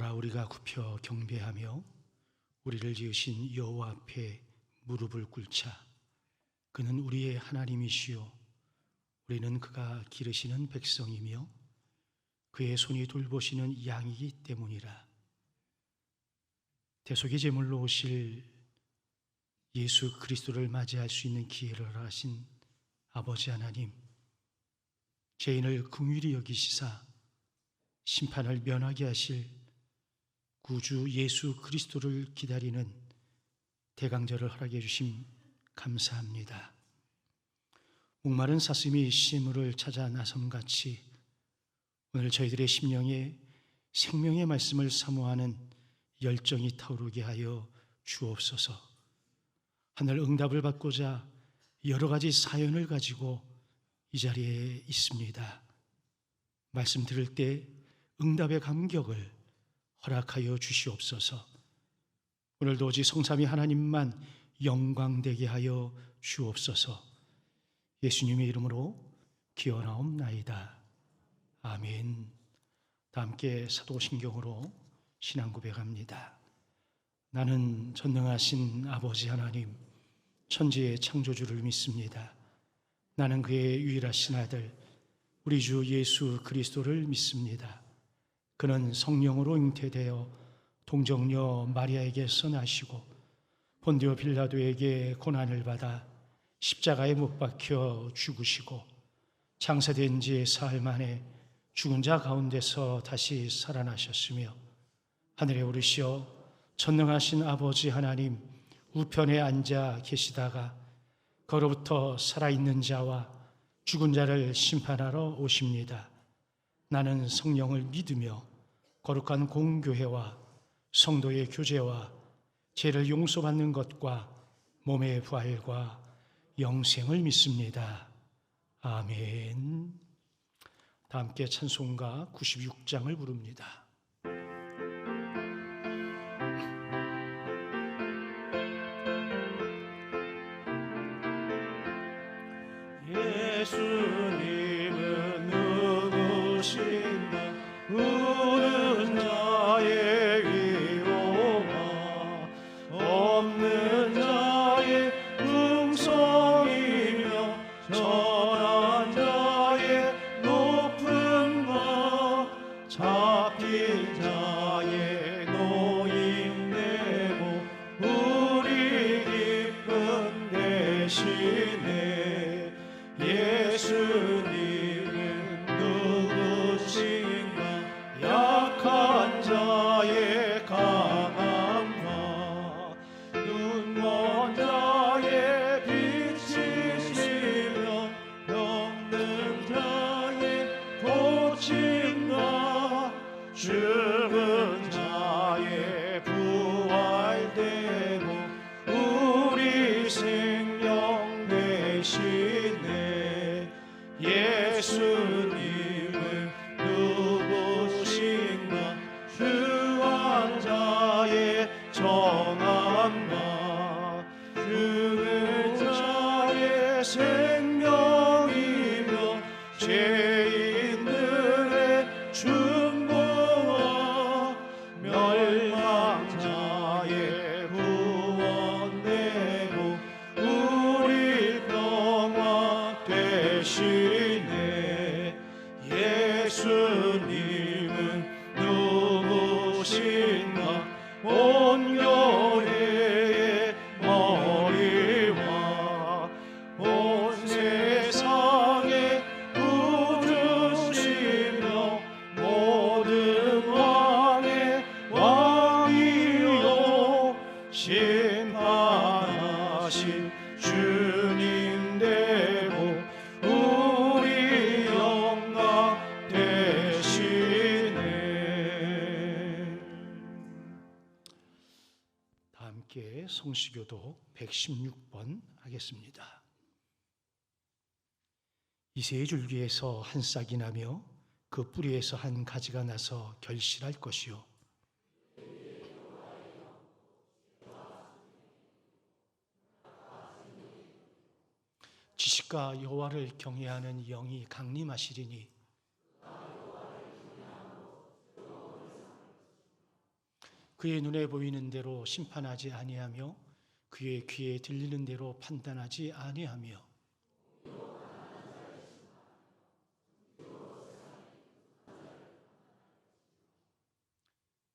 보라, 우리가 굽혀 경배하며 우리를 지으신 여호와 앞에 무릎을 꿇자. 그는 우리의 하나님이시요 우리는 그가 기르시는 백성이며 그의 손이 돌보시는 양이기 때문이라. 대속의 제물로 오실 예수 그리스도를 맞이할 수 있는 기회를 하신 아버지 하나님, 죄인을 긍휼히 여기시사 심판을 면하게 하실 구주 예수 그리스도를 기다리는 대강절을 허락해 주심 감사합니다. 목마른 사슴이 시물을 찾아 나섬같이 오늘 저희들의 심령에 생명의 말씀을 사모하는 열정이 타오르게 하여 주옵소서. 하늘 응답을 받고자 여러 가지 사연을 가지고 이 자리에 있습니다. 말씀 들을 때 응답의 감격을 허락하여 주시옵소서. 오늘도 오직 성삼위 하나님만 영광되게 하여 주옵소서. 예수님의 이름으로 기원하옵나이다. 아멘. 다 함께 사도신경으로 신앙 고백합니다. 나는 전능하신 아버지 하나님, 천지의 창조주를 믿습니다. 나는 그의 유일하신 아들 우리 주 예수 그리스도를 믿습니다. 그는 성령으로 잉태되어 동정녀 마리아에게서 나시고 본디오 빌라도에게 고난을 받아 십자가에 못 박혀 죽으시고 장사된 지 사흘 만에 죽은 자 가운데서 다시 살아나셨으며 하늘에 오르시어 전능하신 아버지 하나님 우편에 앉아 계시다가 거로부터 살아있는 자와 죽은 자를 심판하러 오십니다. 나는 성령을 믿으며 거룩한 공교회와 성도의 교제와 죄를 용서받는 것과 몸의 부활과 영생을 믿습니다. 아멘. 다 함께 찬송가 96장을 부릅니다. 예수님은 누구신가? 우는 자의 위로와 없는 자의 음성이며 전한 자의 높은 바 잡힌 자의 노임되고 우리 기쁨 대신에 예수님은 누구신가? 약한 자의 강함과 눈먼 자의 빛이시며 병든 자의 고침과 죽은 자의 부활되고 우리 생명 대신에 예수님은 누구신가? 주한 자의 정함과 죽은 자의 생명이며 죄인들의 중보와 멸망자의 구원되고 우리 평화 대신에 예수님은 누구신가? 온 교회의 머리와 온 세상의 구주시며 모든 왕의 왕이요 심판하신 주님 되고 우리 영광 대신에. 다 함께 성시교독 116번 하겠습니다. 이새의 줄기에서 한 싹이 나며 그 뿌리에서 한 가지가 나서 결실할 것이요 지식과 여호와를 경외하는 영이 강림하시리니 그의 눈에 보이는 대로 심판하지 아니하며 그의 귀에 들리는 대로 판단하지 아니하며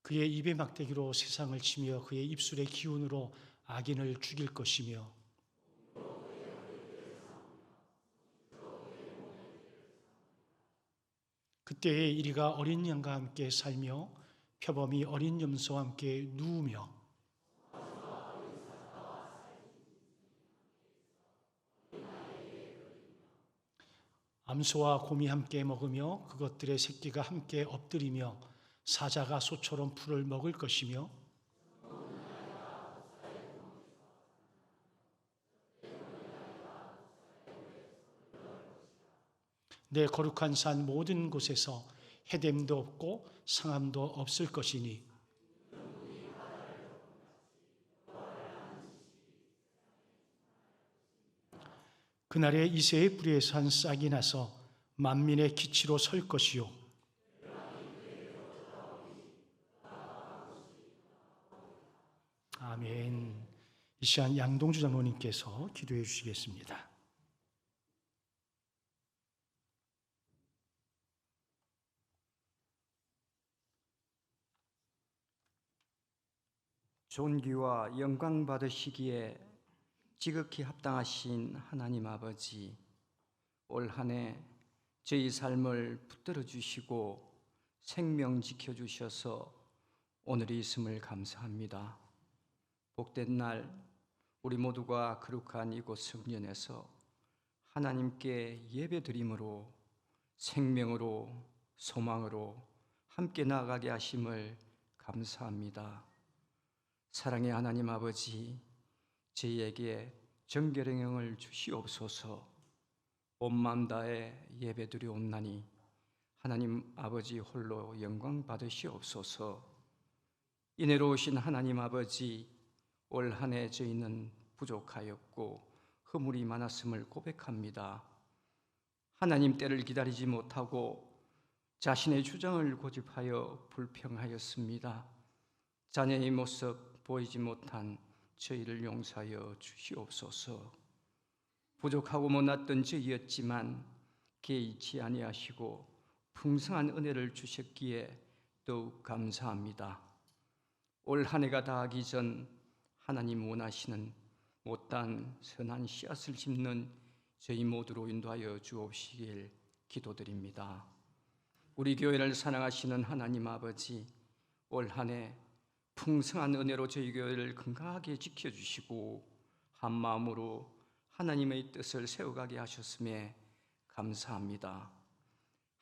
그의 입의 막대기로 세상을 치며 그의 입술의 기운으로 악인을 죽일 것이며 그때에 이리가 어린 양과 함께 살며 표범이 어린 염소와 함께 누우며 암소와 곰이 함께 먹으며 그것들의 새끼가 함께 엎드리며 사자가 소처럼 풀을 먹을 것이며 내 거룩한 산 모든 곳에서 해됨도 없고 상함도 없을 것이니 그날에 이새의 뿌리에서 한 싹이 나서 만민의 기치로 설 것이요 아멘. 이 시간 양동주 장로님께서 기도해 주시겠습니다. 존귀와 영광 받으시기에 지극히 합당하신 하나님 아버지, 올 한 해 저희 삶을 붙들어 주시고 생명 지켜주셔서 오늘이 있음을 감사합니다. 복된 날 우리 모두가 거룩한 이곳 성전에서 하나님께 예배드림으로 생명으로 소망으로 함께 나아가게 하심을 감사합니다. 사랑의 하나님 아버지, 저희에게 정결의 영을 주시옵소서. 온 마음 다해 예배드리옵나니 하나님 아버지 홀로 영광 받으시옵소서. 이내로 오신 하나님 아버지, 올 한 해 저희는 부족하였고 허물이 많았음을 고백합니다. 하나님 때를 기다리지 못하고 자신의 주장을 고집하여 불평하였습니다. 자녀의 모습 보이지 못한 저희를 용서하여 주시옵소서. 부족하고 못났던 저희였지만 개의치 아니하시고 풍성한 은혜를 주셨기에 더욱 감사합니다. 올 한 해가 다하기 전 하나님 원하시는 못다한 선한 씨앗을 심는 저희 모두로 인도하여 주옵시길 기도드립니다. 우리 교회를 사랑하시는 하나님 아버지, 올 한 해 풍성한 은혜로 저희 교회를 건강하게 지켜주시고 한 마음으로 하나님의 뜻을 세워가게 하셨음에 감사합니다.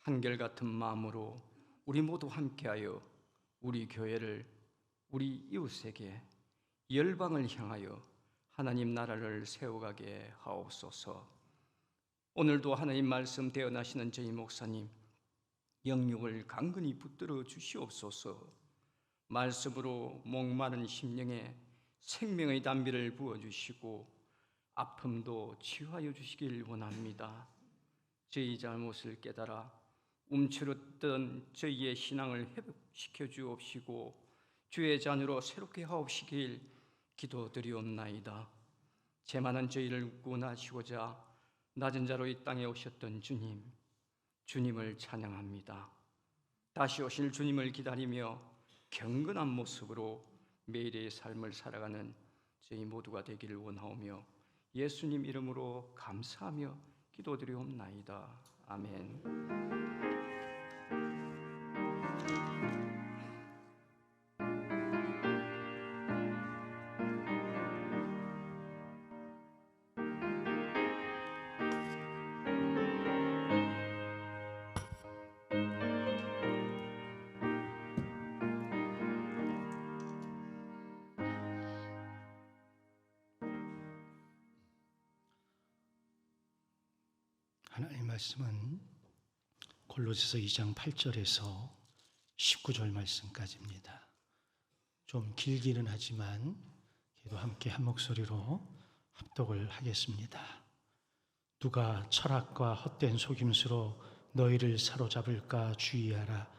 한결같은 마음으로 우리 모두 함께하여 우리 교회를 우리 이웃에게 열방을 향하여 하나님 나라를 세워가게 하옵소서. 오늘도 하나님 말씀 대언하시는 저희 목사님 영육을 강건히 붙들어 주시옵소서. 말씀으로 목마른 심령에 생명의 담비를 부어주시고 아픔도 치유하여 주시길 원합니다. 저희 잘못을 깨달아 움츠렸던 저희의 신앙을 회복시켜 주옵시고 주의 자녀로 새롭게 하옵시길 기도드리옵나이다. 죄 많은 저희를 구원하시고자 낮은 자로 이 땅에 오셨던 주님, 주님을 찬양합니다. 다시 오실 주님을 기다리며 경건한 모습으로 매일의 삶을 살아가는 저희 모두가 되기를 원하오며 예수님 이름으로 감사하며 기도드리옵나이다. 아멘. 하나님의 말씀은 골로새서 2장 8절에서 19절 말씀까지입니다. 좀 길기는 하지만 그래도 함께 한 목소리로 합독을 하겠습니다. 누가 철학과 헛된 속임수로 너희를 사로잡을까 주의하라.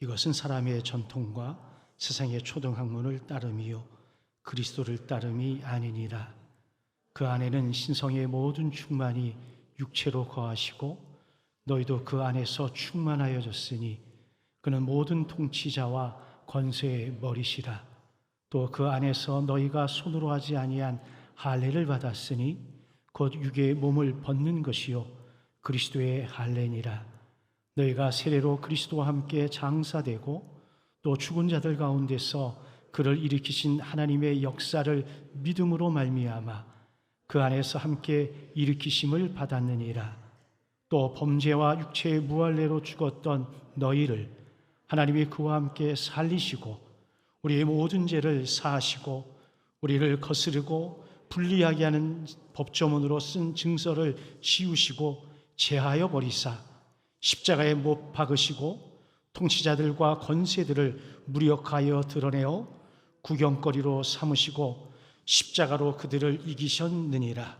이것은 사람의 전통과 세상의 초등학문을 따름이요 그리스도를 따름이 아니니라. 그 안에는 신성의 모든 충만이 육체로 거하시고 너희도 그 안에서 충만하여졌으니 그는 모든 통치자와 권세의 머리시라. 또 그 안에서 너희가 손으로 하지 아니한 할례를 받았으니 곧 육의 몸을 벗는 것이요 그리스도의 할례니라. 너희가 세례로 그리스도와 함께 장사되고 또 죽은 자들 가운데서 그를 일으키신 하나님의 역사를 믿음으로 말미암아 그 안에서 함께 일으키심을 받았느니라. 또 범죄와 육체의 무할례로 죽었던 너희를 하나님이 그와 함께 살리시고 우리의 모든 죄를 사하시고 우리를 거스르고 불리하게 하는 법조문으로 쓴 증서를 지우시고 제하여 버리사 십자가에 못 박으시고 통치자들과 권세들을 무력하여 드러내어 구경거리로 삼으시고 십자가로 그들을 이기셨느니라.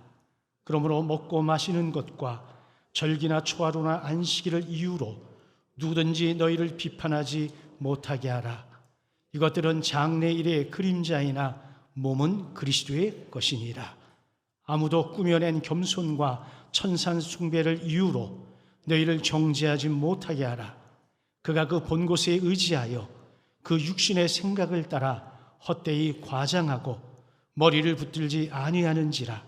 그러므로 먹고 마시는 것과 절기나 초하루나 안식일을 이유로 누구든지 너희를 비판하지 못하게 하라. 이것들은 장래일의 그림자이나 몸은 그리스도의 것이니라. 아무도 꾸며낸 겸손과 천산 숭배를 이유로 너희를 정죄하지 못하게 하라. 그가 그 본 곳에 의지하여 그 육신의 생각을 따라 헛되이 과장하고 머리를 붙들지 아니하는지라.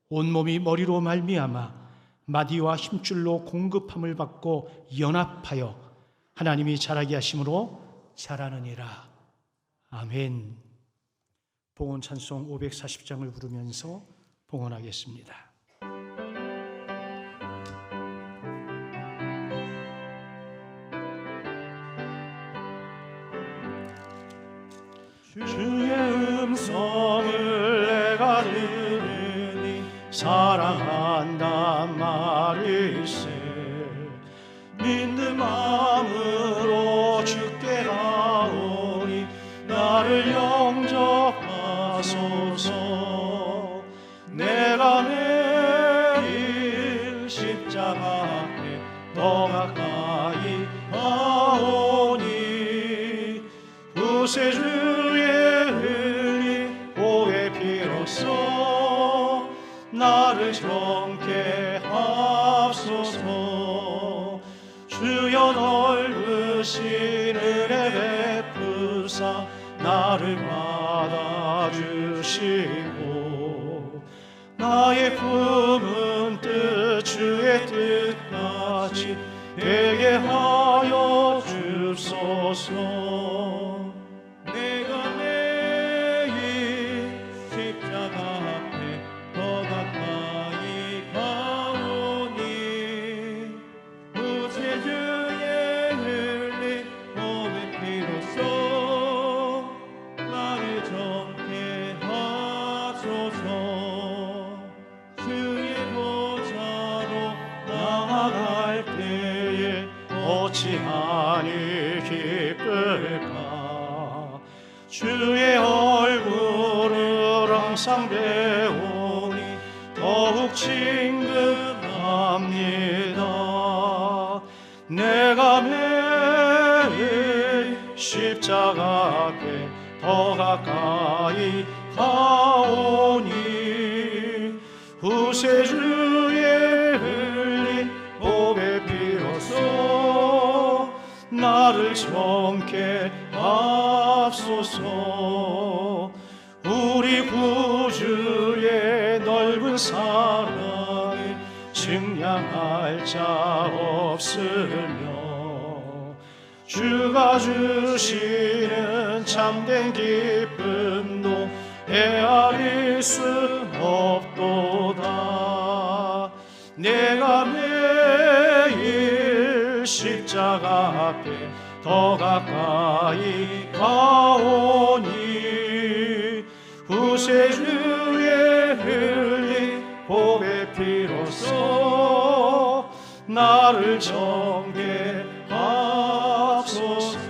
온몸이 머리로 말미암아 마디와 힘줄로 공급함을 받고 연합하여 하나님이 자라게 하심으로 자라느니라. 아멘. 봉헌 찬송 540장을 부르면서 봉헌하겠습니다. 주의 음성을 내가 들으니 사랑한단 말일세. 믿는 마음으로 주께 가오니 나를 영접하소서. 내가 매일 십자가 앞에 더 가까이 가오니 구세주의 흘린 보의 피로써 나를 정케 하소서. 주여 넓으신 은혜 베푸사 나를 받아주시고 나의 품은 뜻 주의 뜻같이 되게 하여 주소서. 내가 매일 십자가 앞에 더 가까이 가오니 구세주의 흘린 몸의 피로써 나를 정케 하소서. 주의 보좌로 나아갈 때에 어찌하니 기쁠까. 주의 얼굴을 항상 배우니 더욱 친근합니다. 내가 매일 십자가 앞에 더 가까이 가오니 구세주의 흘린 보배 피로써 나를 정케 하소서. 우리 구주의 넓은 사랑을 증량할 자 없으며 주가 주시는 참된 기쁨도 헤아릴 수 없도다. 내가 매일 십자가 앞에 더 가까이 가오니 구세주의 흘린 보배 피로써 나를 정케 하소서.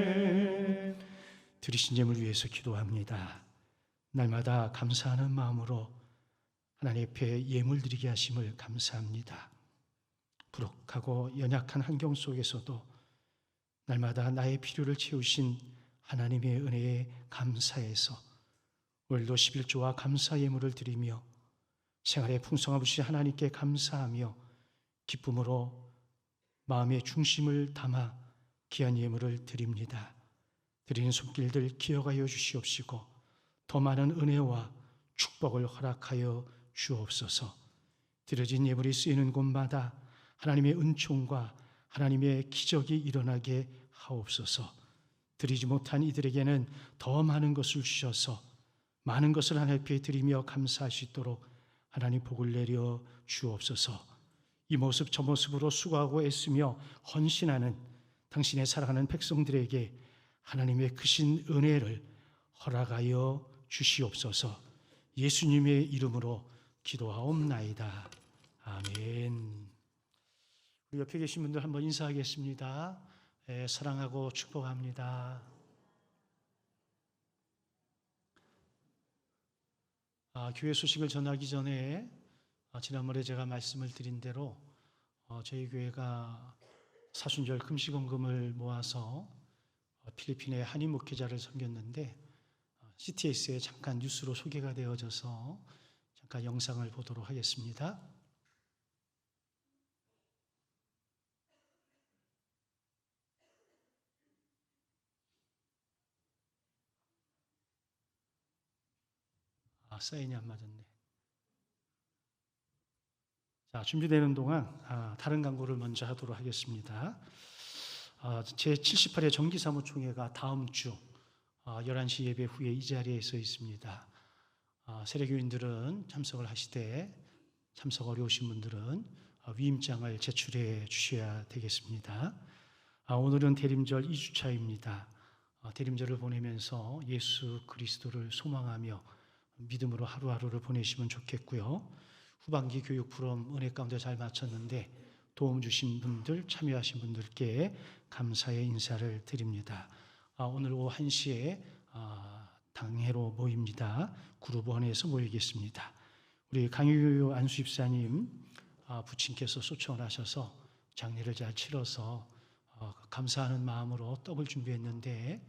아멘. 드리신 예물 위해서 기도합니다. 날마다 감사하는 마음으로 하나님 앞에 예물 드리게 하심을 감사합니다. 부족하고 연약한 환경 속에서도 날마다 나의 필요를 채우신 하나님의 은혜에 감사해서 오늘도 11조와 감사 예물을 드리며 생활의 풍성하신 하나님께 감사하며 기쁨으로 마음의 중심을 담아 귀한 예물을 드립니다. 드리는 손길들 기억하여 주시옵시고 더 많은 은혜와 축복을 허락하여 주옵소서. 드려진 예물이 쓰이는 곳마다 하나님의 은총과 하나님의 기적이 일어나게 하옵소서. 드리지 못한 이들에게는 더 많은 것을 주셔서 많은 것을 하나님 앞에 드리며 감사할 수 있도록 하나님 복을 내려 주옵소서. 이 모습 저 모습으로 수고하고 애쓰며 헌신하는 당신의 사랑하는 백성들에게 하나님의 크신 은혜를 허락하여 주시옵소서. 예수님의 이름으로 기도하옵나이다. 아멘. 우리 옆에 계신 분들 한번 인사하겠습니다. 사랑하고 축복합니다. 교회 소식을 전하기 전에 지난번에 제가 말씀을 드린 대로 저희 교회가 사순절 금식원금을 모아서 필리핀의 한인 목회자를 섬겼는데 CTS에 잠깐 뉴스로 소개가 되어져서 잠깐 영상을 보도록 하겠습니다. 사인이 안 맞았네. 자, 준비되는 동안 다른 광고를 먼저 하도록 하겠습니다. 제78회 정기사무총회가 다음 주 11시 예배 후에 이 자리에 서 있습니다. 세례교인들은 참석을 하시되 참석 어려우신 분들은 위임장을 제출해 주셔야 되겠습니다. 오늘은 대림절 2주차입니다. 대림절을 보내면서 예수 그리스도를 소망하며 믿음으로 하루하루를 보내시면 좋겠고요. 후반기 교육 프로그램 은혜 가운데 잘 마쳤는데 도움 주신 분들, 참여하신 분들께 감사의 인사를 드립니다. 오늘 오후 1시에 당회로 모입니다. 그룹 1에서 모이겠습니다. 우리 강유 안수집사님 부친께서 소청을 하셔서 장례를 잘 치러서 감사하는 마음으로 떡을 준비했는데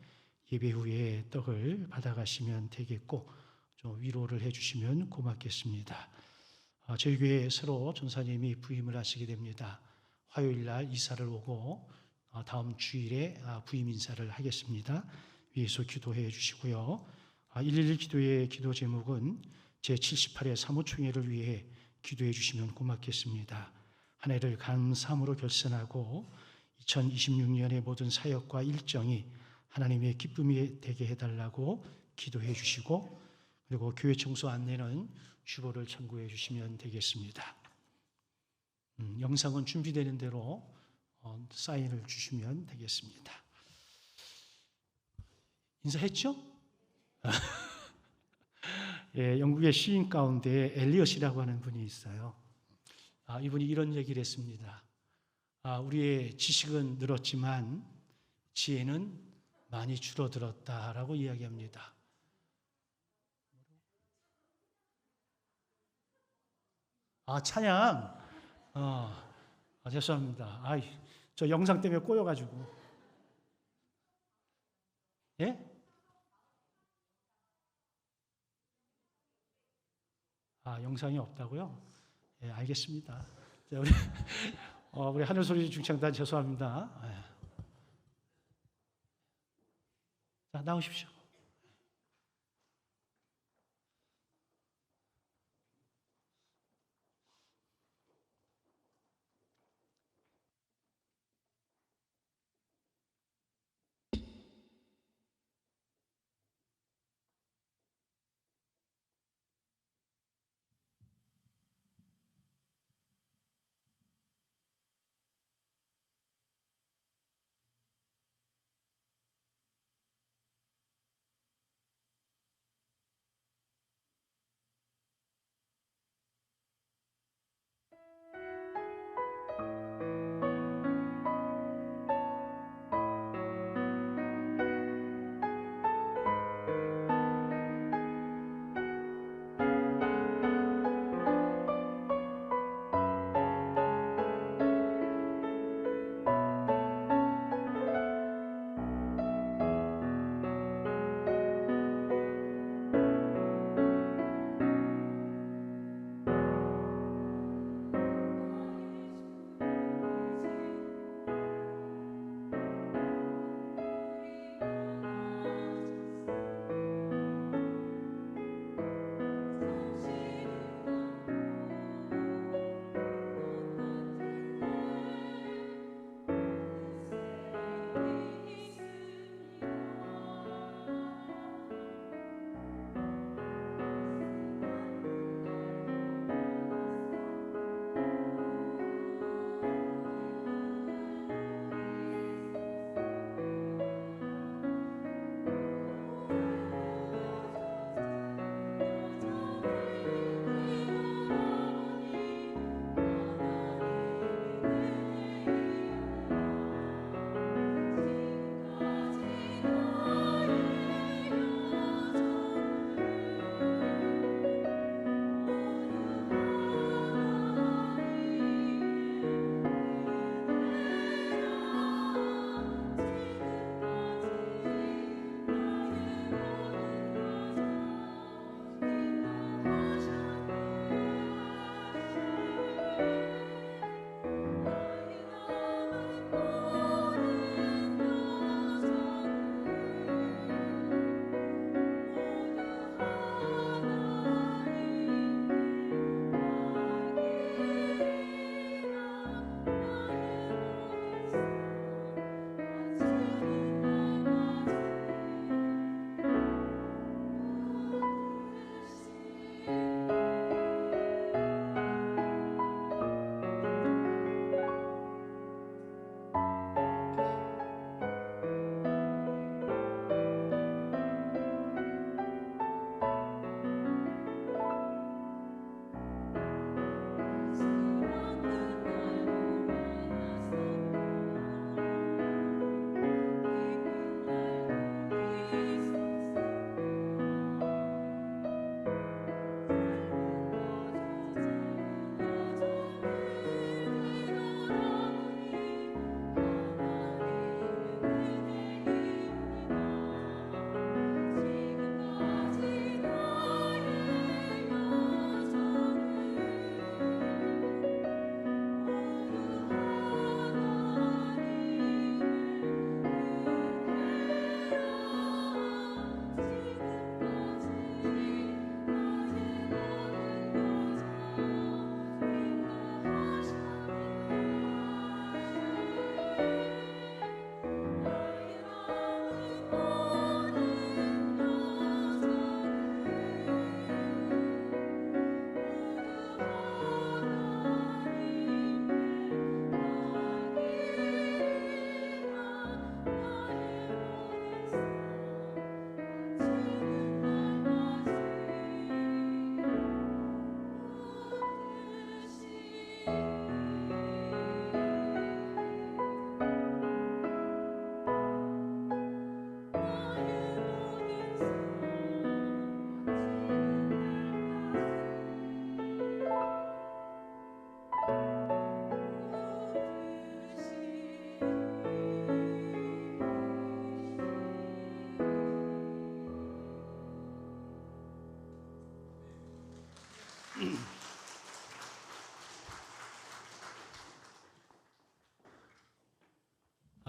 예배 후에 떡을 받아가시면 되겠고 좀 위로를 해주시면 고맙겠습니다. 저희 교회에 새로 전사님이 부임을 하시게 됩니다. 화요일 날 이사를 오고 다음 주일에 부임 인사를 하겠습니다. 위에서 기도해 주시고요. 111 기도의 기도 제목은 제78회 사무총회를 위해 기도해 주시면 고맙겠습니다. 한 해를 감사함으로 결산하고 2026년의 모든 사역과 일정이 하나님의 기쁨이 되게 해달라고 기도해 주시고 그리고 교회 청소 안내는 주보를 참고해 주시면 되겠습니다. 영상은 준비되는 대로 사인을 주시면 되겠습니다. 인사했죠? 예, 영국의 시인 가운데 엘리엇이라고 하는 분이 있어요. 이분이 이런 얘기를 했습니다. 우리의 지식은 늘었지만 지혜는 많이 줄어들었다라고 이야기합니다. 찬양. 죄송합니다. 저 영상 때문에 꼬여가지고. 예? 영상이 없다고요? 예, 알겠습니다. 자, 우리 하늘소리 중창단 죄송합니다. 자, 나오십시오.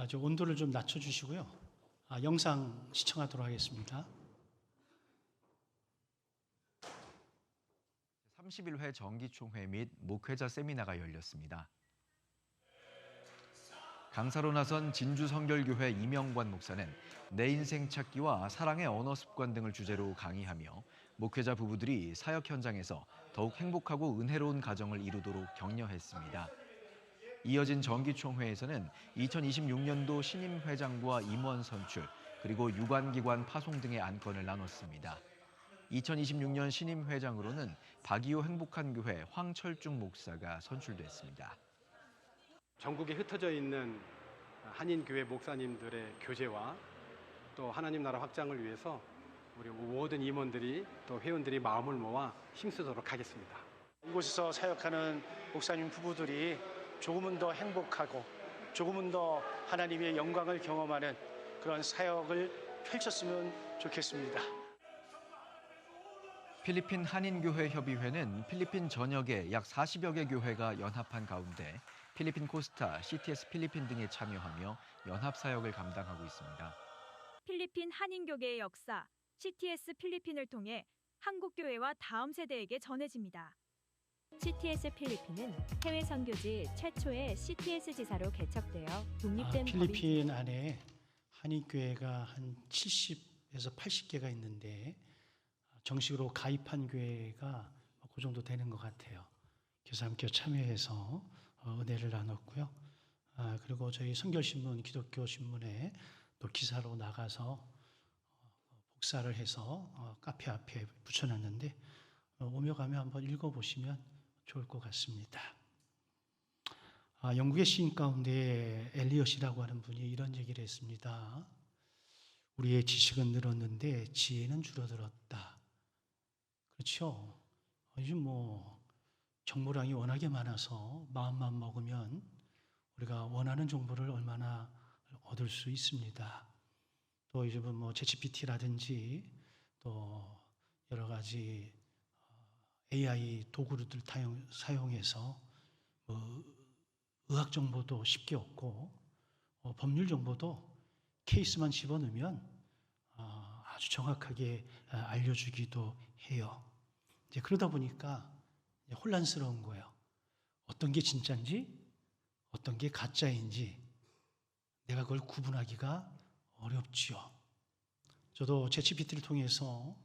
저 온도를 좀 낮춰주시고요. 영상 시청하도록 하겠습니다. 31회 정기총회 및 목회자 세미나가 열렸습니다. 강사로 나선 진주성결교회 이명관 목사는 내 인생 찾기와 사랑의 언어 습관 등을 주제로 강의하며 목회자 부부들이 사역 현장에서 더욱 행복하고 은혜로운 가정을 이루도록 격려했습니다. 이어진 정기총회에서는 2026년도 신임회장과 임원 선출, 그리고 유관기관 파송 등의 안건을 나눴습니다. 2026년 신임회장으로는 박이호 행복한교회 황철중 목사가 선출됐습니다. 전국에 흩어져 있는 한인교회 목사님들의 교제와 또 하나님 나라 확장을 위해서 우리 모든 임원들이 또 회원들이 마음을 모아 힘쓰도록 하겠습니다. 이곳에서 사역하는 목사님 부부들이 조금은 더 행복하고 조금은 더 하나님의 영광을 경험하는 그런 사역을 펼쳤으면 좋겠습니다. 필리핀 한인교회협의회는 필리핀 전역의 약 40여 개 교회가 연합한 가운데 필리핀 코스타, CTS 필리핀 등에 참여하며 연합사역을 감당하고 있습니다. 필리핀 한인교계의 역사, CTS 필리핀을 통해 한국교회와 다음 세대에게 전해집니다. CTS 필리핀은 해외 선교지 최초의 CTS 지사로 개척되어 독립된 필리핀 안에 한인교회가 한 70에서 80개가 있는데 정식으로 가입한 교회가 그 정도 되는 것 같아요. 그래서 함께 참여해서 은혜를 나눴고요. 그리고 저희 성결신문, 기독교 신문에 또 기사로 나가서 복사를 해서 카페 앞에 붙여놨는데 오며 가며 한번 읽어보시면 좋을 것 같습니다. 영국의 시인 가운데 엘리엇이라고 하는 분이 이런 얘기를 했습니다. 우리의 지식은 늘었는데 지혜는 줄어들었다. 그렇죠? 요즘 정보량이 워낙에 많아서 마음만 먹으면 우리가 원하는 정보를 얼마나 얻을 수 있습니다. 또 요즘은 챗GPT라든지 또 여러 가지 AI 도구들을 사용해서 의학 정보도 쉽게 얻고 법률 정보도 케이스만 집어넣으면 아주 정확하게 알려주기도 해요. 이제 그러다 보니까 혼란스러운 거예요. 어떤 게 진짜인지 어떤 게 가짜인지 내가 그걸 구분하기가 어렵지요. 저도 챗GPT를 통해서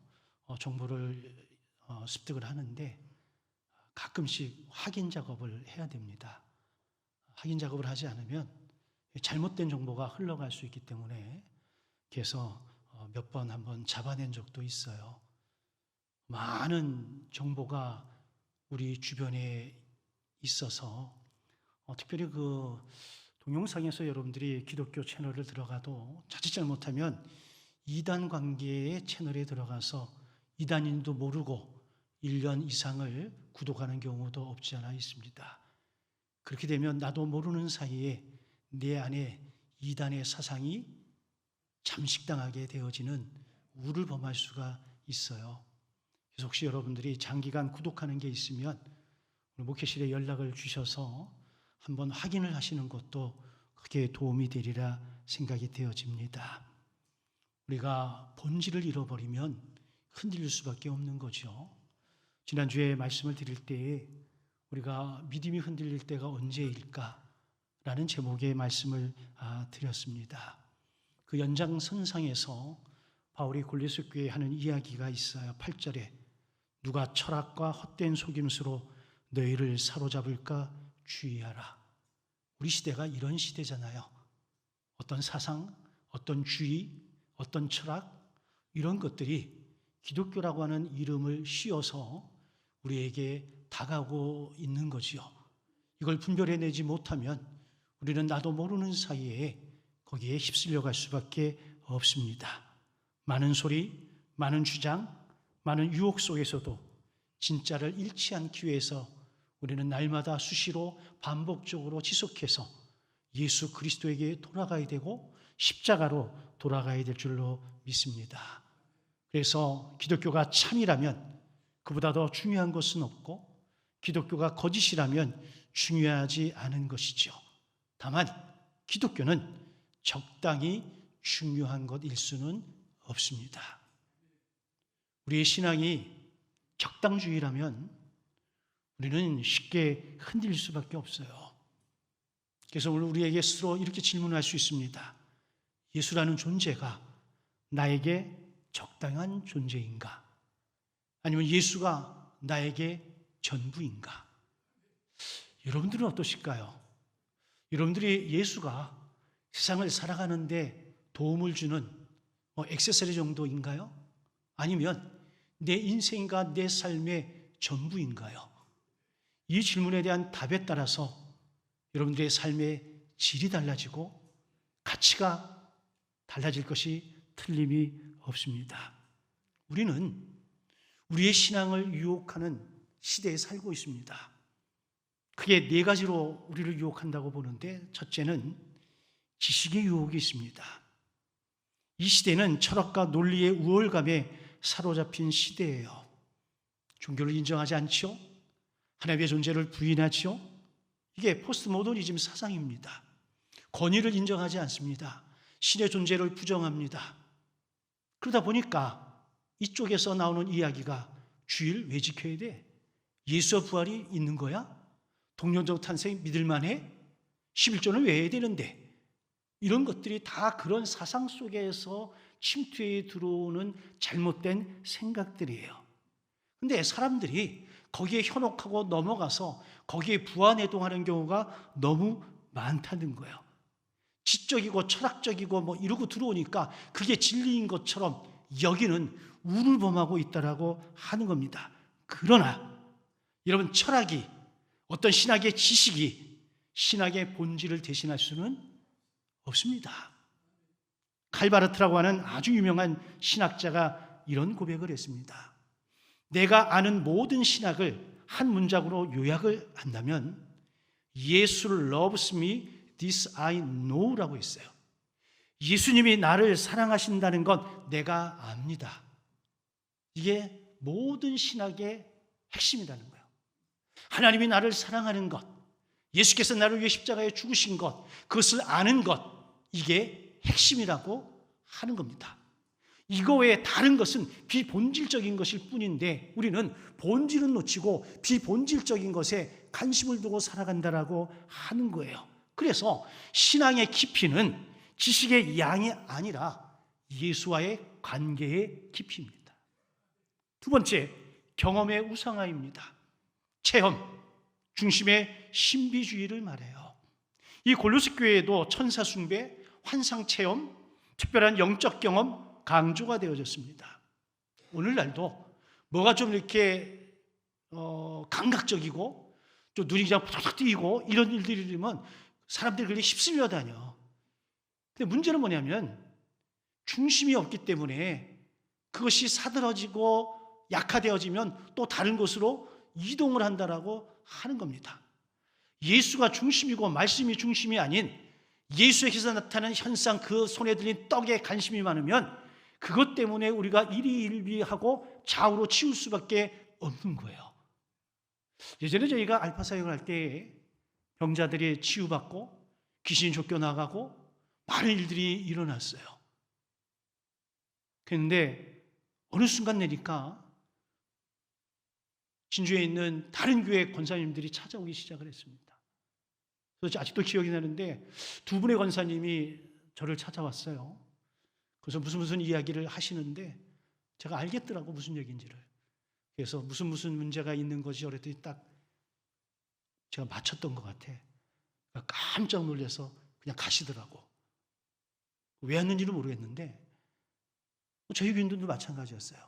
정보를 습득을 하는데 가끔씩 확인 작업을 해야 됩니다. 확인 작업을 하지 않으면 잘못된 정보가 흘러갈 수 있기 때문에 그래서 몇 번 한번 잡아낸 적도 있어요. 많은 정보가 우리 주변에 있어서 특별히 그 동영상에서 여러분들이 기독교 채널을 들어가도 자칫 잘못하면 이단 관계의 채널에 들어가서 이단인도 모르고 1년 이상을 구독하는 경우도 없지 않아 있습니다. 그렇게 되면 나도 모르는 사이에 내 안에 이단의 사상이 잠식당하게 되어지는 우를 범할 수가 있어요. 그래서 혹시 여러분들이 장기간 구독하는 게 있으면 우리 목회실에 연락을 주셔서 한번 확인을 하시는 것도 크게 도움이 되리라 생각이 되어집니다. 우리가 본질을 잃어버리면 흔들릴 수밖에 없는 거죠. 지난주에 말씀을 드릴 때에 우리가 믿음이 흔들릴 때가 언제일까라는 제목의 말씀을 드렸습니다. 그 연장선상에서 바울이 골로새 교회에 하는 이야기가 있어요. 8절에 누가 철학과 헛된 속임수로 너희를 사로잡을까 주의하라. 우리 시대가 이런 시대잖아요. 어떤 사상, 어떤 주의, 어떤 철학 이런 것들이 기독교라고 하는 이름을 씌워서 우리에게 다가오고 있는 거지요. 이걸 분별해내지 못하면 우리는 나도 모르는 사이에 거기에 휩쓸려 갈 수밖에 없습니다. 많은 소리, 많은 주장, 많은 유혹 속에서도 진짜를 잃지 않기 위해서 우리는 날마다 수시로 반복적으로 지속해서 예수 그리스도에게 돌아가야 되고 십자가로 돌아가야 될 줄로 믿습니다. 그래서 기독교가 참이라면 그보다 더 중요한 것은 없고 기독교가 거짓이라면 중요하지 않은 것이죠. 다만 기독교는 적당히 중요한 것일 수는 없습니다. 우리의 신앙이 격당주의라면 우리는 쉽게 흔들릴 수밖에 없어요. 그래서 오늘 우리에게 스스로 이렇게 질문할 수 있습니다. 예수라는 존재가 나에게 적당한 존재인가? 아니면 예수가 나에게 전부인가? 여러분들은 어떠실까요? 여러분들이 예수가 세상을 살아가는데 도움을 주는 액세서리 정도인가요? 아니면 내 인생과 내 삶의 전부인가요? 이 질문에 대한 답에 따라서 여러분들의 삶의 질이 달라지고 가치가 달라질 것이 틀림이 없습니다. 우리는 우리의 신앙을 유혹하는 시대에 살고 있습니다. 크게 네 가지로 우리를 유혹한다고 보는데, 첫째는 지식의 유혹이 있습니다. 이 시대는 철학과 논리의 우월감에 사로잡힌 시대예요. 종교를 인정하지 않죠? 하나님의 존재를 부인하죠? 이게 포스트 모더니즘 사상입니다. 권위를 인정하지 않습니다. 신의 존재를 부정합니다. 그러다 보니까 이쪽에서 나오는 이야기가 주일 왜 지켜야 돼? 예수와 부활이 있는 거야? 동료적 탄생 믿을만해? 11조는 왜 해야 되는데? 이런 것들이 다 그런 사상 속에서 침투해 들어오는 잘못된 생각들이에요. 근데 사람들이 거기에 현혹하고 넘어가서 거기에 부안해동하는 경우가 너무 많다는 거예요. 지적이고 철학적이고 이러고 들어오니까 그게 진리인 것처럼 여기는 우를 범하고 있다라고 하는 겁니다. 그러나 여러분, 철학이, 어떤 신학의 지식이 신학의 본질을 대신할 수는 없습니다. 칼바르트라고 하는 아주 유명한 신학자가 이런 고백을 했습니다. 내가 아는 모든 신학을 한 문장으로 요약을 한다면 예수 loves me, this I know라고 했어요. 예수님이 나를 사랑하신다는 건 내가 압니다. 이게 모든 신학의 핵심이라는 거예요. 하나님이 나를 사랑하는 것, 예수께서 나를 위해 십자가에 죽으신 것, 그것을 아는 것, 이게 핵심이라고 하는 겁니다. 이거 외에 다른 것은 비본질적인 것일 뿐인데 우리는 본질은 놓치고 비본질적인 것에 관심을 두고 살아간다라고 하는 거예요. 그래서 신앙의 깊이는 지식의 양이 아니라 예수와의 관계의 깊이입니다. 두 번째, 경험의 우상화입니다. 체험 중심의 신비주의를 말해요. 이 골로새 교회에도 천사 숭배, 환상 체험, 특별한 영적 경험 강조가 되어졌습니다. 오늘날도 뭐가 좀 이렇게 감각적이고 좀 눈이 그냥 푹 뜨이고 이런 일들이 일어나면 사람들이 그렇게 휩쓸려 다녀. 근데 문제는 뭐냐면 중심이 없기 때문에 그것이 사들어지고 약화되어지면 또 다른 곳으로 이동을 한다라고 하는 겁니다. 예수가 중심이고 말씀이 중심이 아닌 예수에게서 나타나는 현상, 그 손에 들린 떡에 관심이 많으면 그것 때문에 우리가 일희일비하고 좌우로 치울 수밖에 없는 거예요. 예전에 저희가 알파 사역을 할 때 병자들이 치유받고 귀신이 쫓겨나가고 많은 일들이 일어났어요. 그런데 어느 순간 내니까 진주에 있는 다른 교회 권사님들이 찾아오기 시작을 했습니다. 그래서 아직도 기억이 나는데 두 분의 권사님이 저를 찾아왔어요. 그래서 무슨 이야기를 하시는데 제가 알겠더라고, 무슨 얘기인지를. 그래서 무슨 문제가 있는 거지 그랬더니 딱 제가 맞췄던 것 같아. 깜짝 놀라서 그냥 가시더라고. 왜 왔는지는 모르겠는데 저희 교인들도 마찬가지였어요.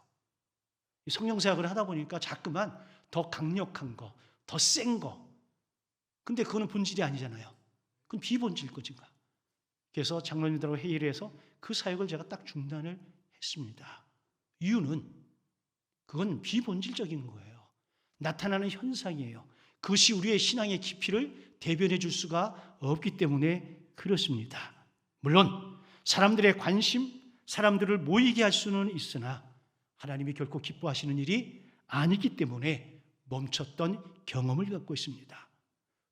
성령사역을 하다 보니까 자꾸만 더 강력한 거, 더 센 거. 근데 그거는 본질이 아니잖아요. 그건 비본질 거지가. 그래서 장로님들하고 회의를 해서 그 사역을 제가 딱 중단을 했습니다. 이유는 그건 비본질적인 거예요. 나타나는 현상이에요. 그것이 우리의 신앙의 깊이를 대변해 줄 수가 없기 때문에 그렇습니다. 물론 사람들의 관심, 사람들을 모이게 할 수는 있으나 하나님이 결코 기뻐하시는 일이 아니기 때문에 멈췄던 경험을 갖고 있습니다.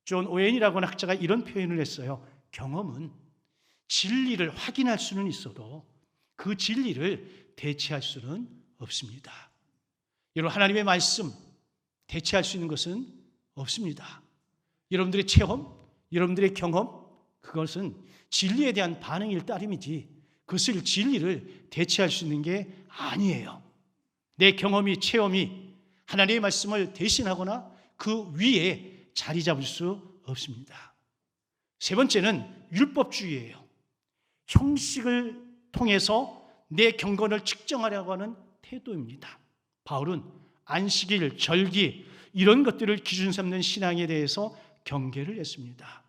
존 오웬이라고 하는 학자가 이런 표현을 했어요. 경험은 진리를 확인할 수는 있어도 그 진리를 대체할 수는 없습니다. 여러분, 하나님의 말씀 대체할 수 있는 것은 없습니다. 여러분들의 체험, 여러분들의 경험, 그것은 진리에 대한 반응일 따름이지 그것을 진리를 대체할 수 있는 게 아니에요. 내 경험이, 체험이 하나님의 말씀을 대신하거나 그 위에 자리 잡을 수 없습니다. 세 번째는 율법주의예요. 형식을 통해서 내 경건을 측정하려고 하는 태도입니다. 바울은 안식일, 절기 이런 것들을 기준 삼는 신앙에 대해서 경계를 했습니다.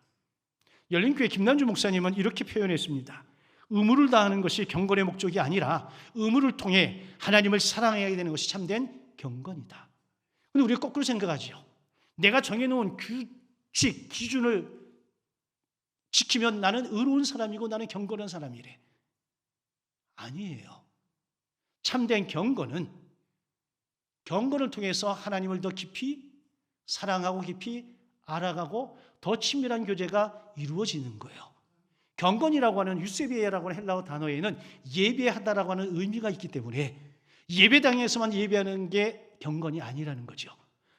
열린교회 김남주 목사님은 이렇게 표현했습니다. 의무를 다하는 것이 경건의 목적이 아니라 의무를 통해 하나님을 사랑해야 되는 것이 참된 경건이다. 그런데 우리가 거꾸로 생각하죠. 내가 정해놓은 규칙, 기준을 지키면 나는 의로운 사람이고 나는 경건한 사람이래. 아니에요. 참된 경건은 경건을 통해서 하나님을 더 깊이 사랑하고 깊이 알아가고 더 친밀한 교제가 이루어지는 거예요. 경건이라고 하는 유세비에라고 하는 헬라어 단어에는 예배하다라고 하는 의미가 있기 때문에 예배당에서만 예배하는 게 경건이 아니라는 거죠.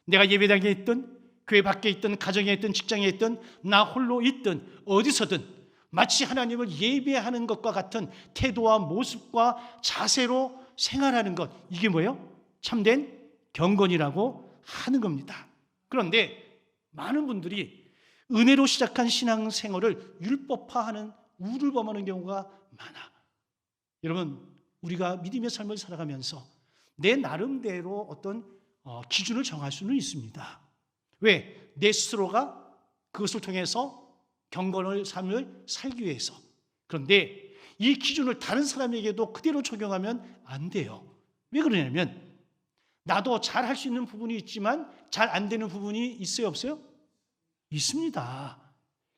내가 예배당에 있든 교회 밖에 있든 가정에 있든 직장에 있든 나 홀로 있든 어디서든 마치 하나님을 예배하는 것과 같은 태도와 모습과 자세로 생활하는 것, 이게 뭐예요? 참된 경건이라고 하는 겁니다. 그런데 많은 분들이 은혜로 시작한 신앙생활을 율법화하는, 우를 범하는 경우가 많아. 여러분, 우리가 믿음의 삶을 살아가면서 내 나름대로 어떤 기준을 정할 수는 있습니다. 왜? 내 스스로가 그것을 통해서 경건의 삶을 살기 위해서. 그런데 이 기준을 다른 사람에게도 그대로 적용하면 안 돼요. 왜 그러냐면 나도 잘 할 수 있는 부분이 있지만 잘 안 되는 부분이 있어요, 없어요? 있습니다.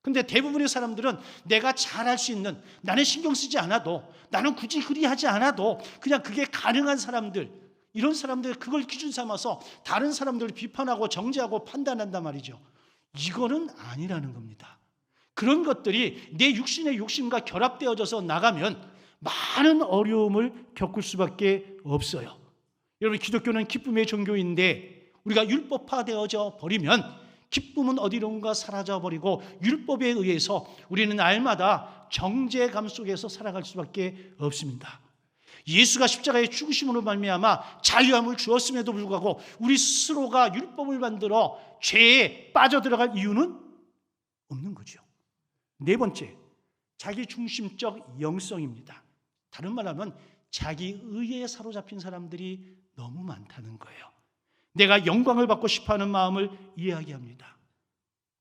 근데 대부분의 사람들은 내가 잘할 수 있는, 나는 신경 쓰지 않아도, 나는 굳이 그리하지 않아도 그냥 그게 가능한 사람들, 이런 사람들 그걸 기준 삼아서 다른 사람들을 비판하고 정죄하고 판단한단 말이죠. 이거는 아니라는 겁니다. 그런 것들이 내 육신의 욕심과 결합되어져서 나가면 많은 어려움을 겪을 수밖에 없어요. 여러분, 기독교는 기쁨의 종교인데 우리가 율법화되어져 버리면 기쁨은 어디론가 사라져버리고 율법에 의해서 우리는 날마다 정죄감 속에서 살아갈 수밖에 없습니다. 예수가 십자가의 죽으심으로 말미암아 자유함을 주었음에도 불구하고 우리 스스로가 율법을 만들어 죄에 빠져들어갈 이유는 없는 거죠. 네 번째, 자기 중심적 영성입니다. 다른 말로 하면 자기 의에 사로잡힌 사람들이 너무 많다는 거예요. 내가 영광을 받고 싶어하는 마음을 이야기합니다.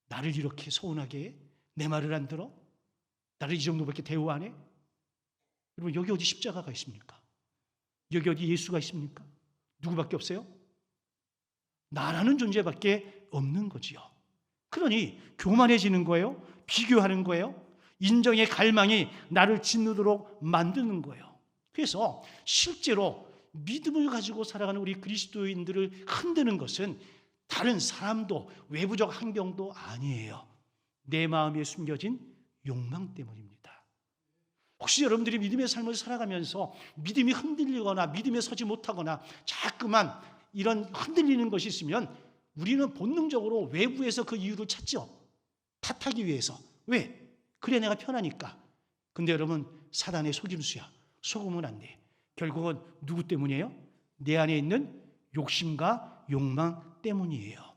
나를 이렇게 서운하게 해? 내 말을 안 들어? 나를 이 정도밖에 대우 안 해? 여러분, 여기 어디 십자가가 있습니까? 여기 어디 예수가 있습니까? 누구밖에 없어요? 나라는 존재밖에 없는 거지요. 그러니 교만해지는 거예요. 비교하는 거예요. 인정의 갈망이 나를 짓누르도록 만드는 거예요. 그래서 실제로 믿음을 가지고 살아가는 우리 그리스도인들을 흔드는 것은 다른 사람도 외부적 환경도 아니에요. 내 마음에 숨겨진 욕망 때문입니다. 혹시 여러분들이 믿음의 삶을 살아가면서 믿음이 흔들리거나 믿음에 서지 못하거나 자꾸만 이런 흔들리는 것이 있으면 우리는 본능적으로 외부에서 그 이유를 찾죠. 탓하기 위해서. 왜? 그래, 내가 편하니까. 근데 여러분, 사단의 속임수야. 속으면 안 돼. 결국은 누구 때문이에요? 내 안에 있는 욕심과 욕망 때문이에요.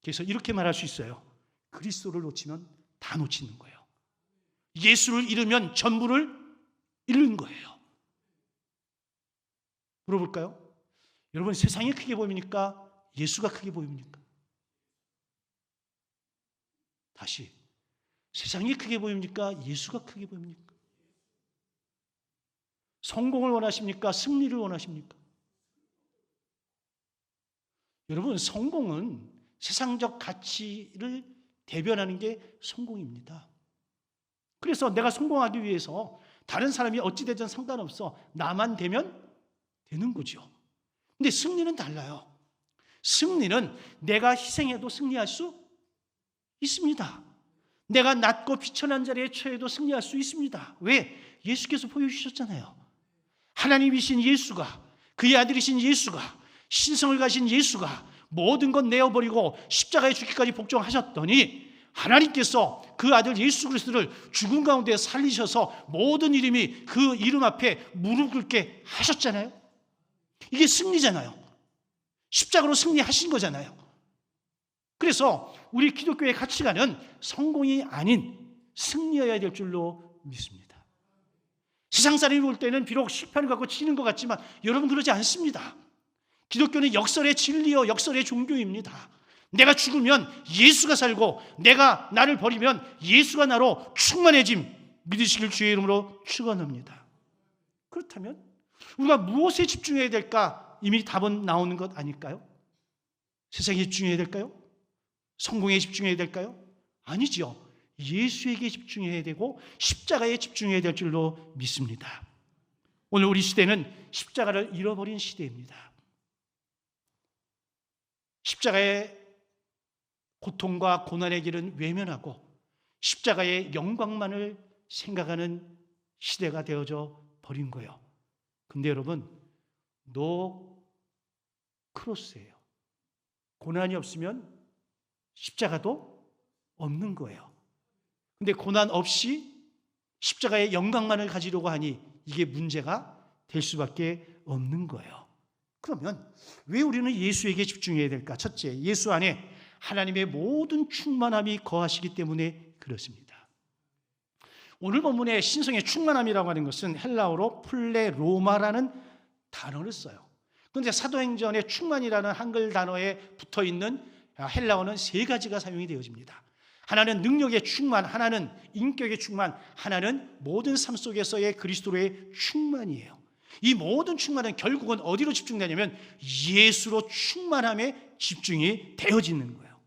그래서 이렇게 말할 수 있어요. 그리스도를 놓치면 다 놓치는 거예요. 예수를 잃으면 전부를 잃는 거예요. 물어볼까요? 여러분, 세상이 크게 보입니까? 예수가 크게 보입니까? 다시, 세상이 크게 보입니까? 예수가 크게 보입니까? 성공을 원하십니까? 승리를 원하십니까? 여러분, 성공은 세상적 가치를 대변하는 게 성공입니다. 그래서 내가 성공하기 위해서 다른 사람이 어찌 되든 상관없어. 나만 되면 되는 거죠. 근데 승리는 달라요. 승리는 내가 희생해도 승리할 수 있습니다. 내가 낮고 비천한 자리에 처해도 승리할 수 있습니다. 왜? 예수께서 보여주셨잖아요. 하나님이신 예수가, 그의 아들이신 예수가, 신성을 가진 예수가 모든 것 내어버리고 십자가에 죽기까지 복종하셨더니 하나님께서 그 아들 예수 그리스도를 죽은 가운데 살리셔서 모든 이름이 그 이름 앞에 무릎 꿇게 하셨잖아요. 이게 승리잖아요. 십자가로 승리하신 거잖아요. 그래서 우리 기독교의 가치관은 성공이 아닌 승리여야 될 줄로 믿습니다. 세상 사람이 볼 때는 비록 실패를 갖고 지는 것 같지만 여러분 그러지 않습니다. 기독교는 역설의 진리요 역설의 종교입니다. 내가 죽으면 예수가 살고 내가 나를 버리면 예수가 나로 충만해짐 믿으시길 주의 이름으로 축원합니다. 그렇다면 우리가 무엇에 집중해야 될까? 이미 답은 나오는 것 아닐까요? 세상에 집중해야 될까요? 성공에 집중해야 될까요? 아니죠. 예수에게 집중해야 되고 십자가에 집중해야 될 줄로 믿습니다. 오늘 우리 시대는 십자가를 잃어버린 시대입니다. 십자가의 고통과 고난의 길은 외면하고 십자가의 영광만을 생각하는 시대가 되어져 버린 거예요. 근데 여러분, 노 크로스예요. 고난이 없으면 십자가도 없는 거예요. 근데 고난 없이 십자가의 영광만을 가지려고 하니 이게 문제가 될 수밖에 없는 거예요. 그러면 왜 우리는 예수에게 집중해야 될까? 첫째, 예수 안에 하나님의 모든 충만함이 거하시기 때문에 그렇습니다. 오늘 본문의 신성의 충만함이라고 하는 것은 헬라어로 플레로마라는 단어를 써요. 그런데 사도행전의 충만이라는 한글 단어에 붙어있는 헬라어는 세 가지가 사용이 되어집니다. 하나는 능력의 충만, 하나는 인격의 충만, 하나는 모든 삶 속에서의 그리스도의 충만이에요. 이 모든 충만은 결국은 어디로 집중되냐면 예수로 충만함에 집중이 되어지는 거예요.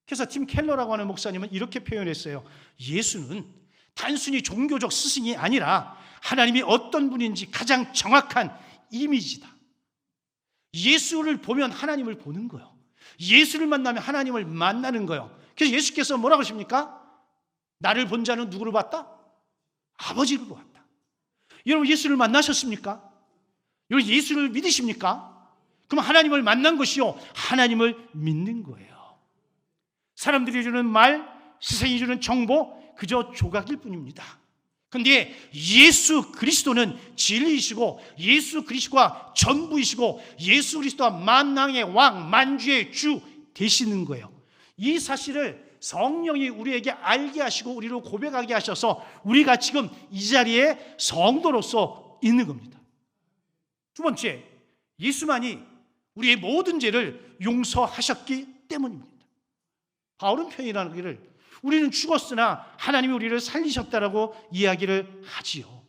그래서 팀 켈러라고 하는 목사님은 이렇게 표현했어요. 예수는 단순히 종교적 스승이 아니라 하나님이 어떤 분인지 가장 정확한 이미지다. 예수를 보면 하나님을 보는 거예요. 예수를 만나면 하나님을 만나는 거예요. 그래서 예수께서 뭐라고 하십니까? 나를 본 자는 누구를 봤다? 아버지를 보았다. 여러분 예수를 만나셨습니까? 여러분 예수를 믿으십니까? 그럼 하나님을 만난 것이요 하나님을 믿는 거예요. 사람들이 주는 말, 세상이 주는 정보 그저 조각일 뿐입니다. 그런데 예수 그리스도는 진리이시고 예수 그리스도가 전부이시고 예수 그리스도가 만왕의 왕, 만주의 주 되시는 거예요. 이 사실을 성령이 우리에게 알게 하시고 우리로 고백하게 하셔서 우리가 지금 이 자리에 성도로서 있는 겁니다. 두 번째, 예수만이 우리의 모든 죄를 용서하셨기 때문입니다. 바울은 표현하기를 우리는 죽었으나 하나님이 우리를 살리셨다라고 이야기를 하지요.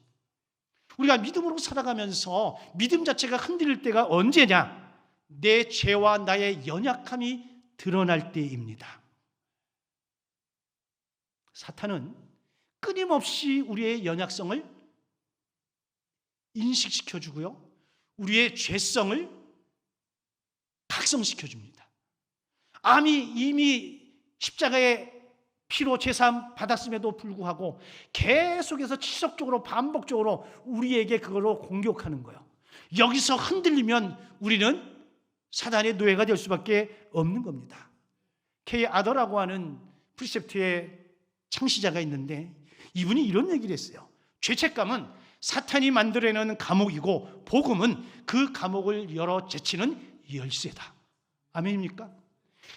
우리가 믿음으로 살아가면서 믿음 자체가 흔들릴 때가 언제냐? 내 죄와 나의 연약함이 드러날 때입니다. 사탄은 끊임없이 우리의 연약성을 인식시켜주고요. 우리의 죄성을 각성시켜줍니다. 암이 이미 십자가의 피로 제사함 받았음에도 불구하고 계속해서 지속적으로 반복적으로 우리에게 그걸로 공격하는 거예요. 여기서 흔들리면 우리는 사단의 노예가 될 수밖에 없는 겁니다. K 아더라고 하는 프리셉트의 창시자가 있는데 이분이 이런 얘기를 했어요. 죄책감은 사탄이 만들어내는 감옥이고 복음은 그 감옥을 열어 제치는 열쇠다. 아멘입니까?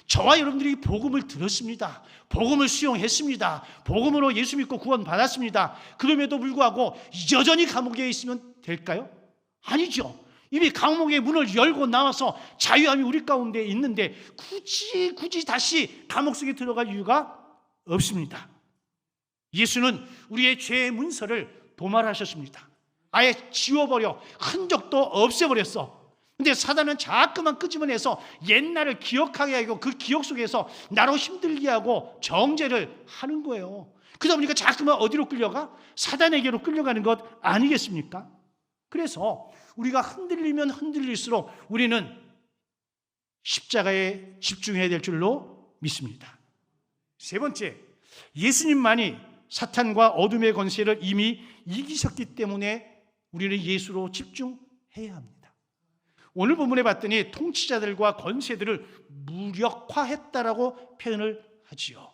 저와 여러분들이 복음을 들었습니다. 복음을 수용했습니다. 복음으로 예수 믿고 구원 받았습니다. 그럼에도 불구하고 여전히 감옥에 있으면 될까요? 아니죠. 이미 감옥의 문을 열고 나와서 자유함이 우리 가운데 있는데 굳이 다시 감옥 속에 들어갈 이유가 없습니다. 예수는 우리의 죄의 문서를 도말하셨습니다. 아예 지워버려 흔적도 없애버렸어. 근데 사단은 자꾸만 끄집어내서 옛날을 기억하게 하고 그 기억 속에서 나로 힘들게 하고 정죄를 하는 거예요. 그러다 보니까 자꾸만 어디로 끌려가? 사단에게로 끌려가는 것 아니겠습니까? 그래서 우리가 흔들리면 흔들릴수록 우리는 십자가에 집중해야 될 줄로 믿습니다. 세 번째, 예수님만이 사탄과 어둠의 권세를 이미 이기셨기 때문에 우리는 예수로 집중해야 합니다. 오늘 본문에 봤더니 통치자들과 권세들을 무력화했다라고 표현을 하지요.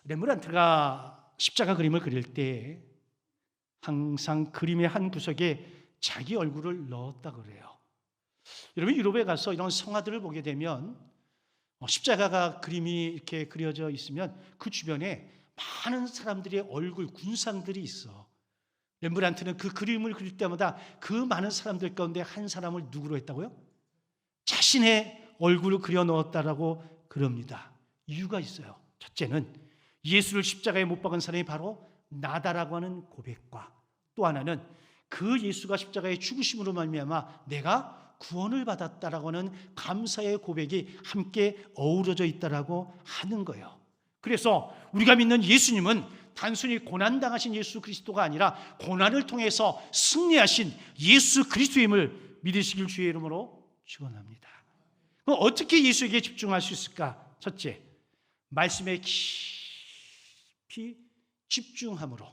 렘브란트가 십자가 그림을 그릴 때 항상 그림의 한 구석에 자기 얼굴을 넣었다 그래요. 여러분, 유럽에 가서 이런 성화들을 보게 되면 십자가가 그림이 이렇게 그려져 있으면 그 주변에 많은 사람들의 얼굴 군상들이 있어. 렘브란트는 그 그림을 그릴 때마다 그 많은 사람들 가운데 한 사람을 누구로 했다고요? 자신의 얼굴을 그려 넣었다라고 그럽니다. 이유가 있어요. 첫째는 예수를 십자가에 못 박은 사람이 바로 나다라고 하는 고백과, 또 하나는 그 예수가 십자가의 죽으심으로 말미암아 내가 구원을 받았다라고 하는 감사의 고백이 함께 어우러져 있다라고 하는 거예요. 그래서 우리가 믿는 예수님은 단순히 고난당하신 예수 그리스도가 아니라 고난을 통해서 승리하신 예수 그리스도임을 믿으시길 주의 이름으로 축원합니다. 그럼 어떻게 예수에게 집중할 수 있을까? 첫째, 말씀에 깊이 집중함으로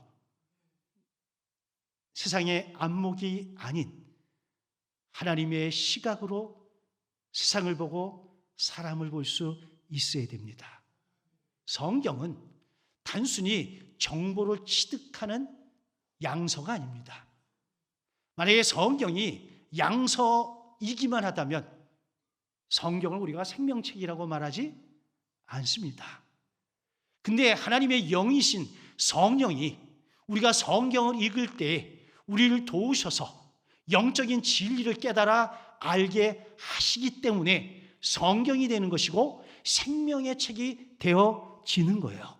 세상의 안목이 아닌 하나님의 시각으로 세상을 보고 사람을 볼 수 있어야 됩니다. 성경은 단순히 정보를 취득하는 양서가 아닙니다. 만약에 성경이 양서이기만 하다면 성경을 우리가 생명책이라고 말하지 않습니다. 근데 하나님의 영이신 성령이 우리가 성경을 읽을 때 우리를 도우셔서 영적인 진리를 깨달아 알게 하시기 때문에 성경이 되는 것이고 생명의 책이 되어지는 거예요.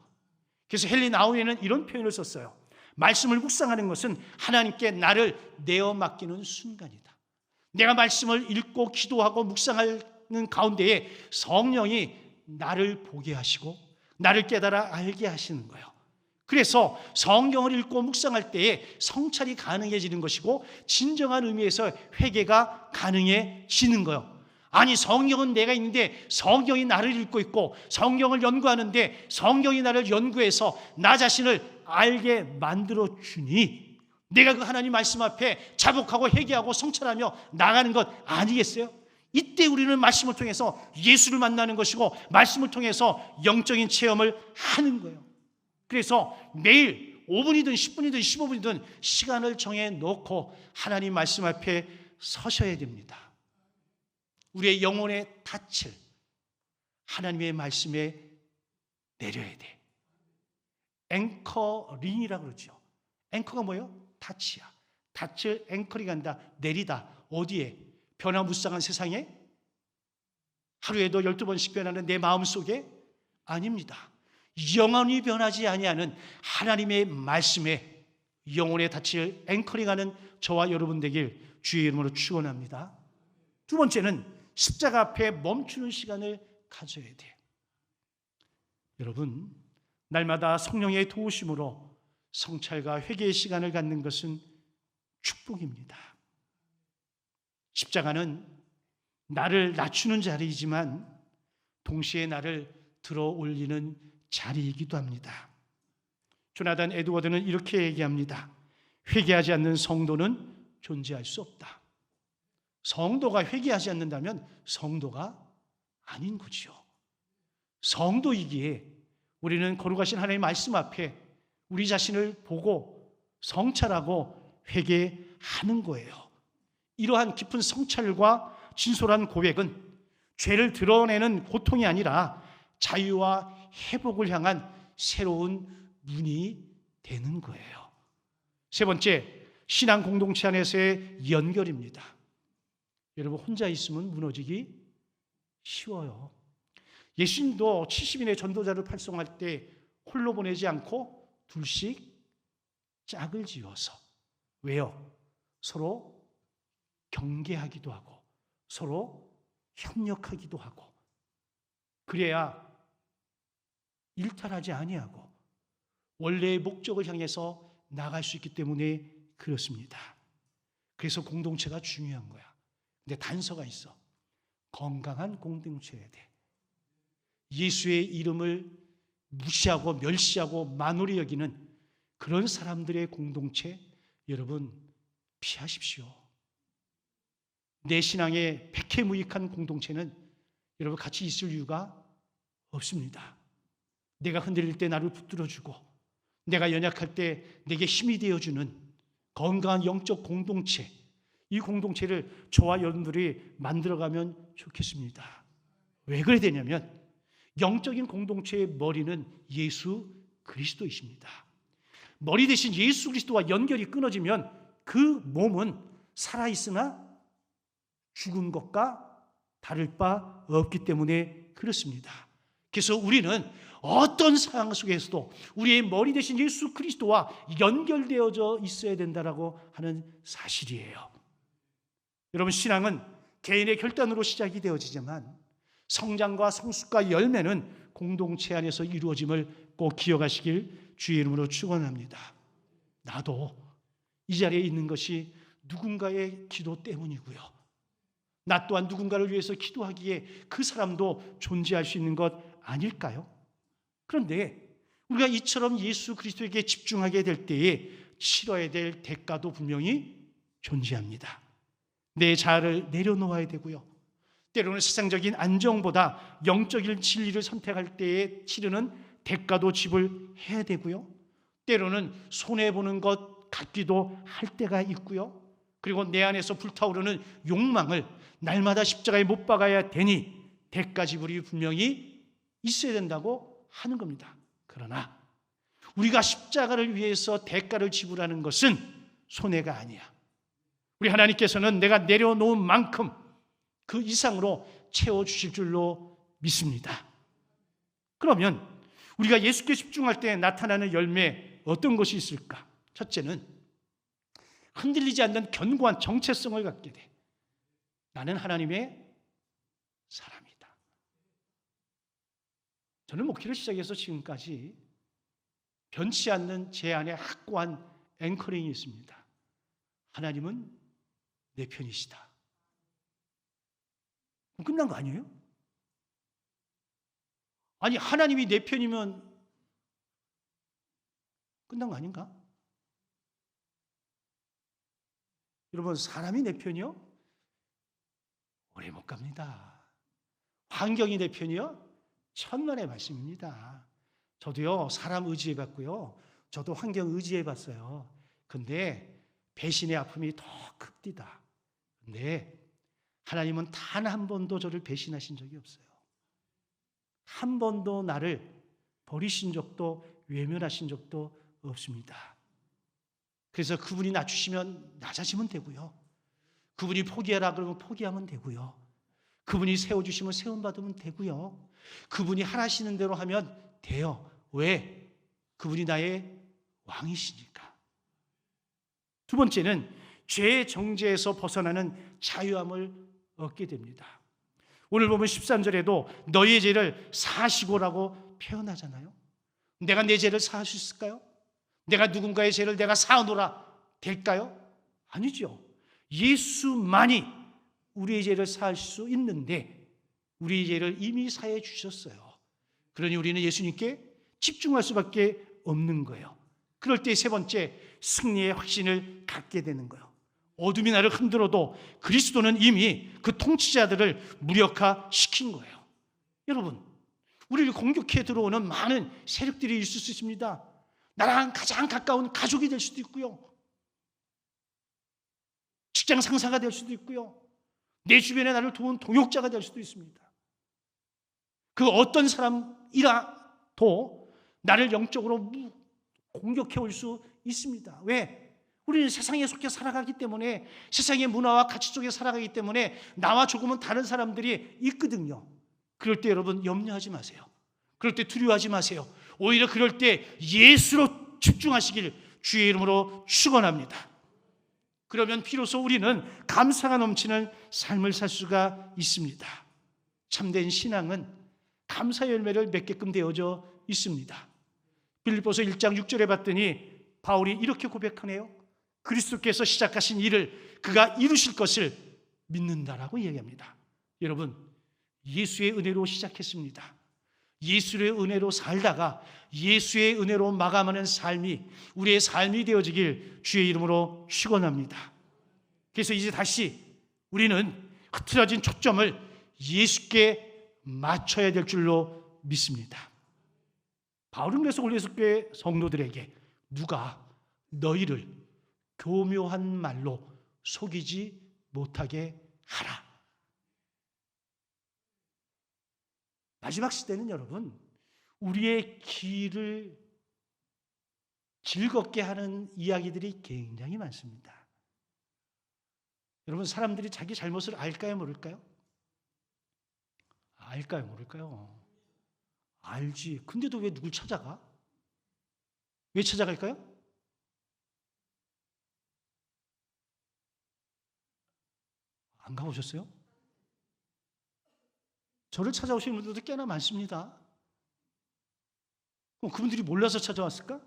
그래서 헨리 나우에는 이런 표현을 썼어요. 말씀을 묵상하는 것은 하나님께 나를 내어 맡기는 순간이다. 내가 말씀을 읽고 기도하고 묵상하는 가운데에 성령이 나를 보게 하시고 나를 깨달아 알게 하시는 거예요. 그래서 성경을 읽고 묵상할 때에 성찰이 가능해지는 것이고 진정한 의미에서 회개가 가능해지는 거예요. 아니, 성경은 내가 있는데 성경이 나를 읽고 있고 성경을 연구하는데 성경이 나를 연구해서 나 자신을 알게 만들어 주니 내가 그 하나님 말씀 앞에 자복하고 회개하고 성찰하며 나가는 것 아니겠어요? 이때 우리는 말씀을 통해서 예수를 만나는 것이고 말씀을 통해서 영적인 체험을 하는 거예요. 그래서 매일 5분이든 10분이든 15분이든 시간을 정해 놓고 하나님 말씀 앞에 서셔야 됩니다. 우리의 영혼의 닻을 하나님의 말씀에 내려야 돼. 앵커링이라고 그러죠. 앵커가 뭐예요? 닻이야. 닻을 앵커링한다, 내리다. 어디에? 변화무쌍한 세상에? 하루에도 12번씩 변하는 내 마음속에? 아닙니다. 영원히 변하지 아니하는 하나님의 말씀에 영혼의 닻을 앵커링하는 저와 여러분 되길 주의 이름으로 축원합니다. 두 번째는 십자가 앞에 멈추는 시간을 가져야 돼요. 여러분, 날마다 성령의 도우심으로 성찰과 회개의 시간을 갖는 것은 축복입니다. 십자가는 나를 낮추는 자리이지만 동시에 나를 들어 올리는 자리이기도 합니다. 조나단 에드워드는 이렇게 얘기합니다. 회개하지 않는 성도는 존재할 수 없다. 성도가 회개하지 않는다면 성도가 아닌 거죠. 성도이기에 우리는 거룩하신 하나님의 말씀 앞에 우리 자신을 보고 성찰하고 회개하는 거예요. 이러한 깊은 성찰과 진솔한 고백은 죄를 드러내는 고통이 아니라 자유와 회복을 향한 새로운 문이 되는 거예요. 세 번째, 신앙 공동체 안에서의 연결입니다. 여러분, 혼자 있으면 무너지기 쉬워요. 예수님도 70인의 전도자를 팔송할 때 홀로 보내지 않고 둘씩 짝을 지어서. 왜요? 서로 경계하기도 하고 서로 협력하기도 하고 그래야 일탈하지 아니하고 원래의 목적을 향해서 나갈 수 있기 때문에 그렇습니다. 그래서 공동체가 중요한 거야. 근데 단서가 있어. 건강한 공동체여야 돼. 예수의 이름을 무시하고 멸시하고 만홀히 여기는 그런 사람들의 공동체 여러분 피하십시오. 내 신앙의 백해무익한 공동체는 여러분 같이 있을 이유가 없습니다. 내가 흔들릴 때 나를 붙들어주고 내가 연약할 때 내게 힘이 되어주는 건강한 영적 공동체, 이 공동체를 저와 여러분들이 만들어가면 좋겠습니다. 왜 그래야 되냐면 영적인 공동체의 머리는 예수 그리스도이십니다. 머리 대신 예수 그리스도와 연결이 끊어지면 그 몸은 살아있으나 죽은 것과 다를 바 없기 때문에 그렇습니다. 그래서 우리는 어떤 상황 속에서도 우리의 머리 대신 예수 그리스도와 연결되어져 있어야 된다라고 하는 사실이에요. 여러분, 신앙은 개인의 결단으로 시작이 되어지지만 성장과 성숙과 열매는 공동체 안에서 이루어짐을 꼭 기억하시길 주의 이름으로 축원합니다. 나도 이 자리에 있는 것이 누군가의 기도 때문이고요. 나 또한 누군가를 위해서 기도하기에 그 사람도 존재할 수 있는 것 아닐까요? 그런데 우리가 이처럼 예수 그리스도에게 집중하게 될 때에 치러야 될 대가도 분명히 존재합니다. 내 자아를 내려놓아야 되고요. 때로는 세상적인 안정보다 영적인 진리를 선택할 때에 치르는 대가도 지불해야 되고요. 때로는 손해보는 것 같기도 할 때가 있고요. 그리고 내 안에서 불타오르는 욕망을 날마다 십자가에 못 박아야 되니 대가 지불이 분명히 있어야 된다고 하는 겁니다. 그러나 우리가 십자가를 위해서 대가를 지불하는 것은 손해가 아니야. 우리 하나님께서는 내가 내려놓은 만큼 그 이상으로 채워주실 줄로 믿습니다. 그러면 우리가 예수께 집중할 때 나타나는 열매 어떤 것이 있을까? 첫째는 흔들리지 않는 견고한 정체성을 갖게 돼. 나는 하나님의 사람이다. 저는 목회를 시작해서 지금까지 변치 않는 제 안에 확고한 앵커링이 있습니다. 하나님은 내 편이시다. 끝난 거 아니에요? 아니, 하나님이 내 편이면 끝난 거 아닌가? 여러분, 사람이 내 편이요? 오래 못 갑니다. 환경이 내 편이요? 천만의 말씀입니다. 저도요, 사람 의지해봤고요. 저도 환경 의지해봤어요. 근데 배신의 아픔이 더 큽니다. 근데 하나님은 단 한 번도 저를 배신하신 적이 없어요. 한 번도 나를 버리신 적도 외면하신 적도 없습니다. 그래서 그분이 낮추시면 낮아지면 되고요. 그분이 포기하라 그러면 포기하면 되고요. 그분이 세워주시면 세움받으면 되고요. 그분이 하라시는 대로 하면 돼요. 왜? 그분이 나의 왕이시니까. 두 번째는 죄의 정죄에서 벗어나는 자유함을 얻게 됩니다. 오늘 보면 13절에도 너희의 죄를 사하시고라고 표현하잖아요. 내가 내 죄를 사할 수 있을까요? 내가 누군가의 죄를 내가 사하노라 될까요? 아니죠. 예수만이 우리의 죄를 사할 수 있는데 우리의 죄를 이미 사해 주셨어요. 그러니 우리는 예수님께 집중할 수밖에 없는 거예요. 그럴 때 세 번째, 승리의 확신을 갖게 되는 거예요. 어둠이 나를 흔들어도 그리스도는 이미 그 통치자들을 무력화시킨 거예요. 여러분, 우리를 공격해 들어오는 많은 세력들이 있을 수 있습니다. 나랑 가장 가까운 가족이 될 수도 있고요. 직장 상사가 될 수도 있고요. 내 주변에 나를 도운 동역자가 될 수도 있습니다. 그 어떤 사람이라도 나를 영적으로 공격해 올 수 있습니다. 왜? 우리는 세상에 속해 살아가기 때문에, 세상의 문화와 가치 속에 살아가기 때문에 나와 조금은 다른 사람들이 있거든요. 그럴 때 여러분 염려하지 마세요. 그럴 때 두려워하지 마세요. 오히려 그럴 때 예수로 집중하시길 주의 이름으로 축원합니다. 그러면 비로소 우리는 감사가 넘치는 삶을 살 수가 있습니다. 참된 신앙은 감사 열매를 맺게끔 되어져 있습니다. 빌립보서 1장 6절에 봤더니 바울이 이렇게 고백하네요. 그리스도께서 시작하신 일을 그가 이루실 것을 믿는다라고 이야기합니다. 여러분, 예수의 은혜로 시작했습니다. 예수의 은혜로 살다가 예수의 은혜로 마감하는 삶이 우리의 삶이 되어지길 주의 이름으로 축원합니다. 그래서 이제 다시 우리는 흐트러진 초점을 예수께 맞춰야 될 줄로 믿습니다. 바울은 그래서 골로새교회 성도들에게 누가 너희를 교묘한 말로 속이지 못하게 하라. 마지막 시대는 여러분, 우리의 길을 즐겁게 하는 이야기들이 굉장히 많습니다. 여러분, 사람들이 자기 잘못을 알까요, 모를까요? 알까요, 모를까요? 알지. 근데도 왜 누굴 찾아가? 왜 찾아갈까요? 안 가보셨어요? 저를 찾아오시는 분들도 꽤나 많습니다. 그럼 그분들이 몰라서 찾아왔을까?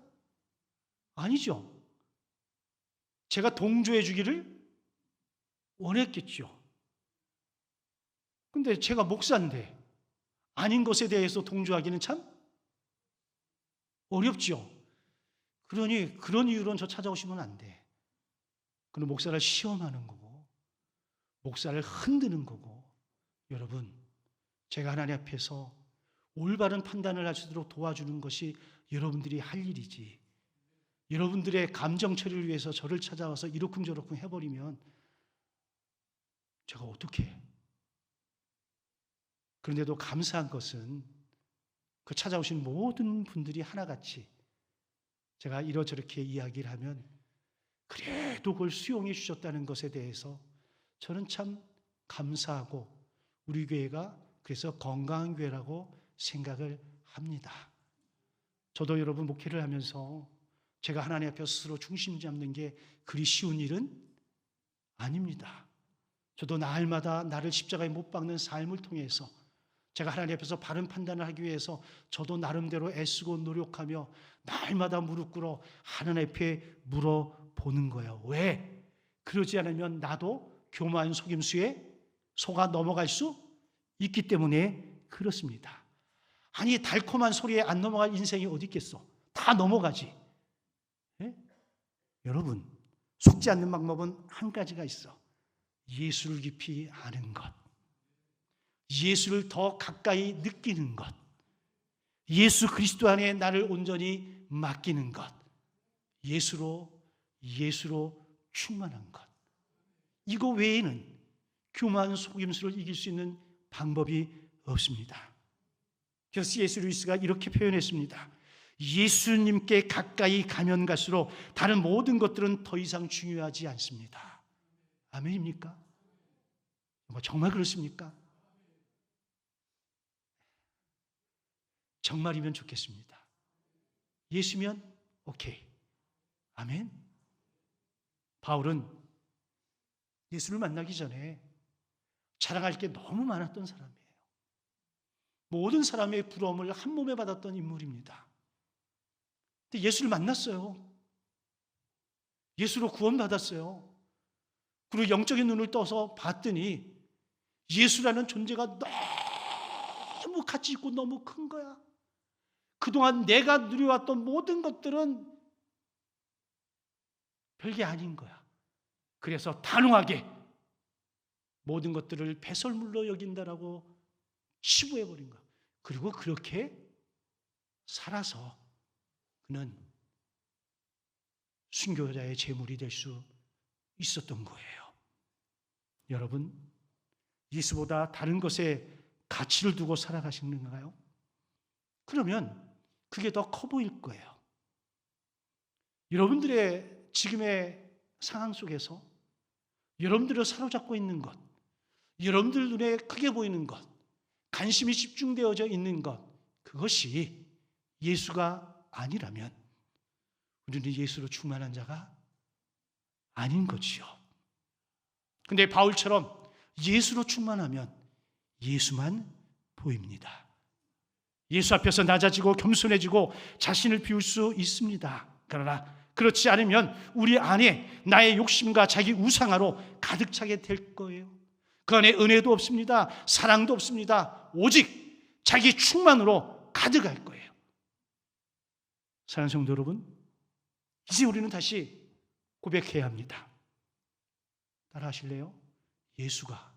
아니죠. 제가 동조해 주기를 원했겠죠. 근데 제가 목사인데 아닌 것에 대해서 동조하기는 참 어렵죠. 그러니 그런 이유로는 저 찾아오시면 안 돼. 그는 목사를 시험하는 거고 목사를 흔드는 거고, 여러분, 제가 하나님 앞에서 올바른 판단을 할 수 있도록 도와주는 것이 여러분들이 할 일이지, 여러분들의 감정 처리를 위해서 저를 찾아와서 이러쿵저러쿵 해버리면 제가 어떻게 해? 그런데도 감사한 것은 그 찾아오신 모든 분들이 하나같이 제가 이러저렇게 이야기를 하면 그래도 그걸 수용해 주셨다는 것에 대해서 저는 참 감사하고 우리 교회가 그래서 건강한 교회라고 생각을 합니다. 저도 여러분 목회를 하면서 제가 하나님 앞에 스스로 중심 잡는 게 그리 쉬운 일은 아닙니다. 저도 날마다 나를 십자가에 못 박는 삶을 통해서 제가 하나님 앞에서 바른 판단을 하기 위해서 저도 나름대로 애쓰고 노력하며 날마다 무릎 꿇어 하나님 앞에 물어보는 거예요. 왜? 그러지 않으면 나도 교묘한 속임수에 속아 넘어갈 수 있기 때문에 그렇습니다. 아니, 달콤한 소리에 안 넘어갈 인생이 어디 있겠어? 다 넘어가지. 예? 여러분, 속지 않는 방법은 한 가지가 있어. 예수를 깊이 아는 것, 예수를 더 가까이 느끼는 것, 예수 그리스도 안에 나를 온전히 맡기는 것, 예수로 충만한 것. 이거 외에는 교만한 속임수를 이길 수 있는 방법이 없습니다. 그래서 C.S. 루이스가 이렇게 표현했습니다. 예수님께 가까이 가면 갈수록 다른 모든 것들은 더 이상 중요하지 않습니다. 아멘입니까? 정말 그렇습니까? 정말이면 좋겠습니다. 예수면 오케이. 아멘. 바울은 예수를 만나기 전에 자랑할 게 너무 많았던 사람이에요. 모든 사람의 부러움을 한 몸에 받았던 인물입니다. 근데 예수를 만났어요. 예수로 구원받았어요. 그리고 영적인 눈을 떠서 봤더니 예수라는 존재가 너무 가치 있고 너무 큰 거야. 그동안 내가 누려왔던 모든 것들은 별게 아닌 거야. 그래서 단호하게 모든 것들을 배설물로 여긴다라고 치부해버린 거야. 그리고 그렇게 살아서 그는 순교자의 제물이 될 수 있었던 거예요. 여러분, 예수보다 다른 것에 가치를 두고 살아가시는가요? 그러면 그게 더 커 보일 거예요. 여러분들의 지금의 상황 속에서 여러분들을 사로잡고 있는 것, 여러분들 눈에 크게 보이는 것, 관심이 집중되어져 있는 것, 그것이 예수가 아니라면 우리는 예수로 충만한 자가 아닌 거지요. 근데 바울처럼 예수로 충만하면 예수만 보입니다. 예수 앞에서 낮아지고 겸손해지고 자신을 비울 수 있습니다. 그러나 그렇지 않으면 우리 안에 나의 욕심과 자기 우상화로 가득 차게 될 거예요. 그 안에 은혜도 없습니다. 사랑도 없습니다. 오직 자기 충만으로 가득할 거예요. 사랑하는 성도 여러분, 이제 우리는 다시 고백해야 합니다. 따라 하실래요? 예수가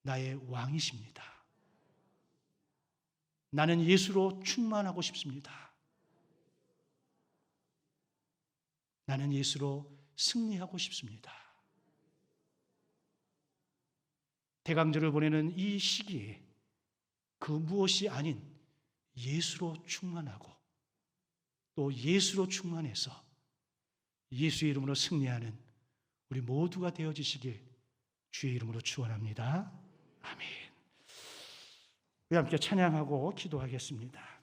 나의 왕이십니다. 나는 예수로 충만하고 싶습니다. 나는 예수로 승리하고 싶습니다. 대강절을 보내는 이 시기에 그 무엇이 아닌 예수로 충만하고 또 예수로 충만해서 예수의 이름으로 승리하는 우리 모두가 되어지시길 주의 이름으로 축원합니다. 아멘. 우리 함께 찬양하고 기도하겠습니다.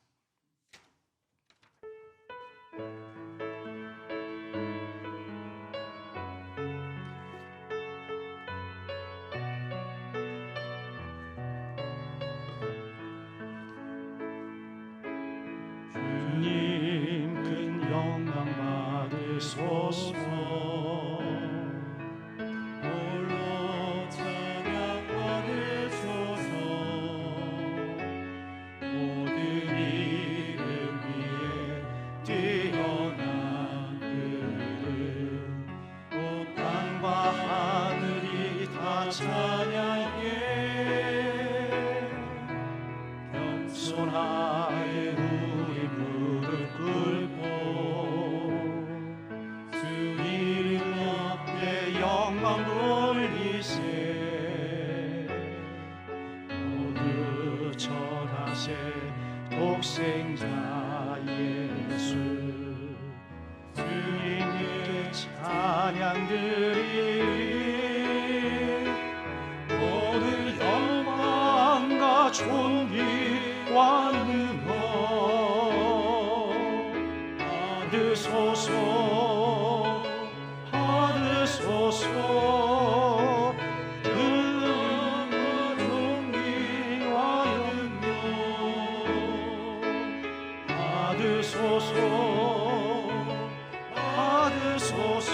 주님 큰 영광 받으소서. 홀로 찬양 받으소서. 모든 이름 위에 뛰어난 그를 온 땅과 하늘이 다 찬양해. 겸손하게 우리 무릎 꿇고 주 이름 앞에 영광 돌리세. 모두 절하세. 독생자 예수 주님께 찬양 드리리. 모든 영광과 존귀와 능력 받으소서. 받으소서. 존귀와 능력 받으소서. 받으소서.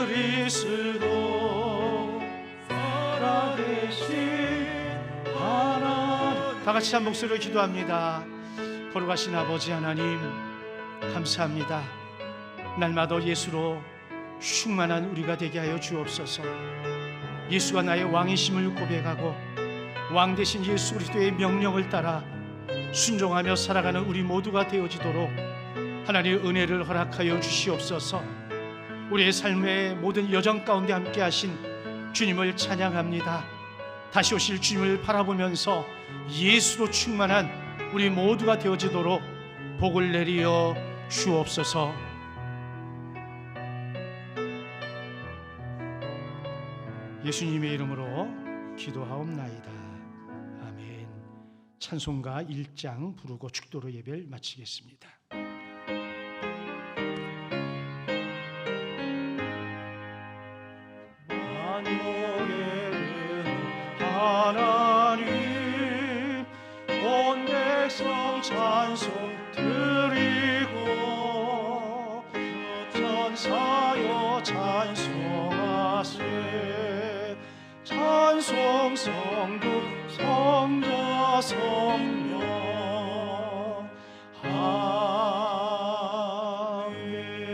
그리스도 살아계신 하나님. 다 같이 한 목소리로 기도합니다. 거룩하신 아버지 하나님, 감사합니다. 날마다 예수로 충만한 우리가 되게 하여 주옵소서. 예수가 나의 왕이심을 고백하고 왕 대신 예수 그리스도의 명령을 따라 순종하며 살아가는 우리 모두가 되어지도록 하나님의 은혜를 허락하여 주시옵소서. 우리의 삶의 모든 여정 가운데 함께 하신 주님을 찬양합니다. 다시 오실 주님을 바라보면서 예수로 충만한 우리 모두가 되어지도록 복을 내리어 주옵소서. 예수님의 이름으로 기도하옵나이다. 아멘. 찬송가 1장 부르고 축도로 예배를 마치겠습니다. 하나님 온 백성 찬송 드리고 천사여 찬송하세. 찬송 성부 성자 성령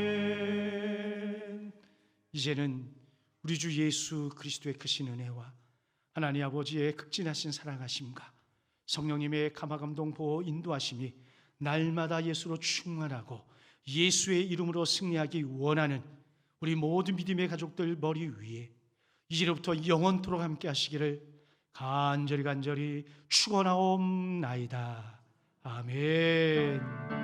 아멘. 이제는 우리 주 예수 그리스도의 크신 은혜와 하나님 아버지의 극진하신 사랑하심과 성령님의 감화감동 보호 인도하심이 날마다 예수로 충만하고 예수의 이름으로 승리하기 원하는 우리 모든 믿음의 가족들 머리 위에 이제로부터 영원토록 함께 하시기를 간절히 축원하옵나이다. 아멘.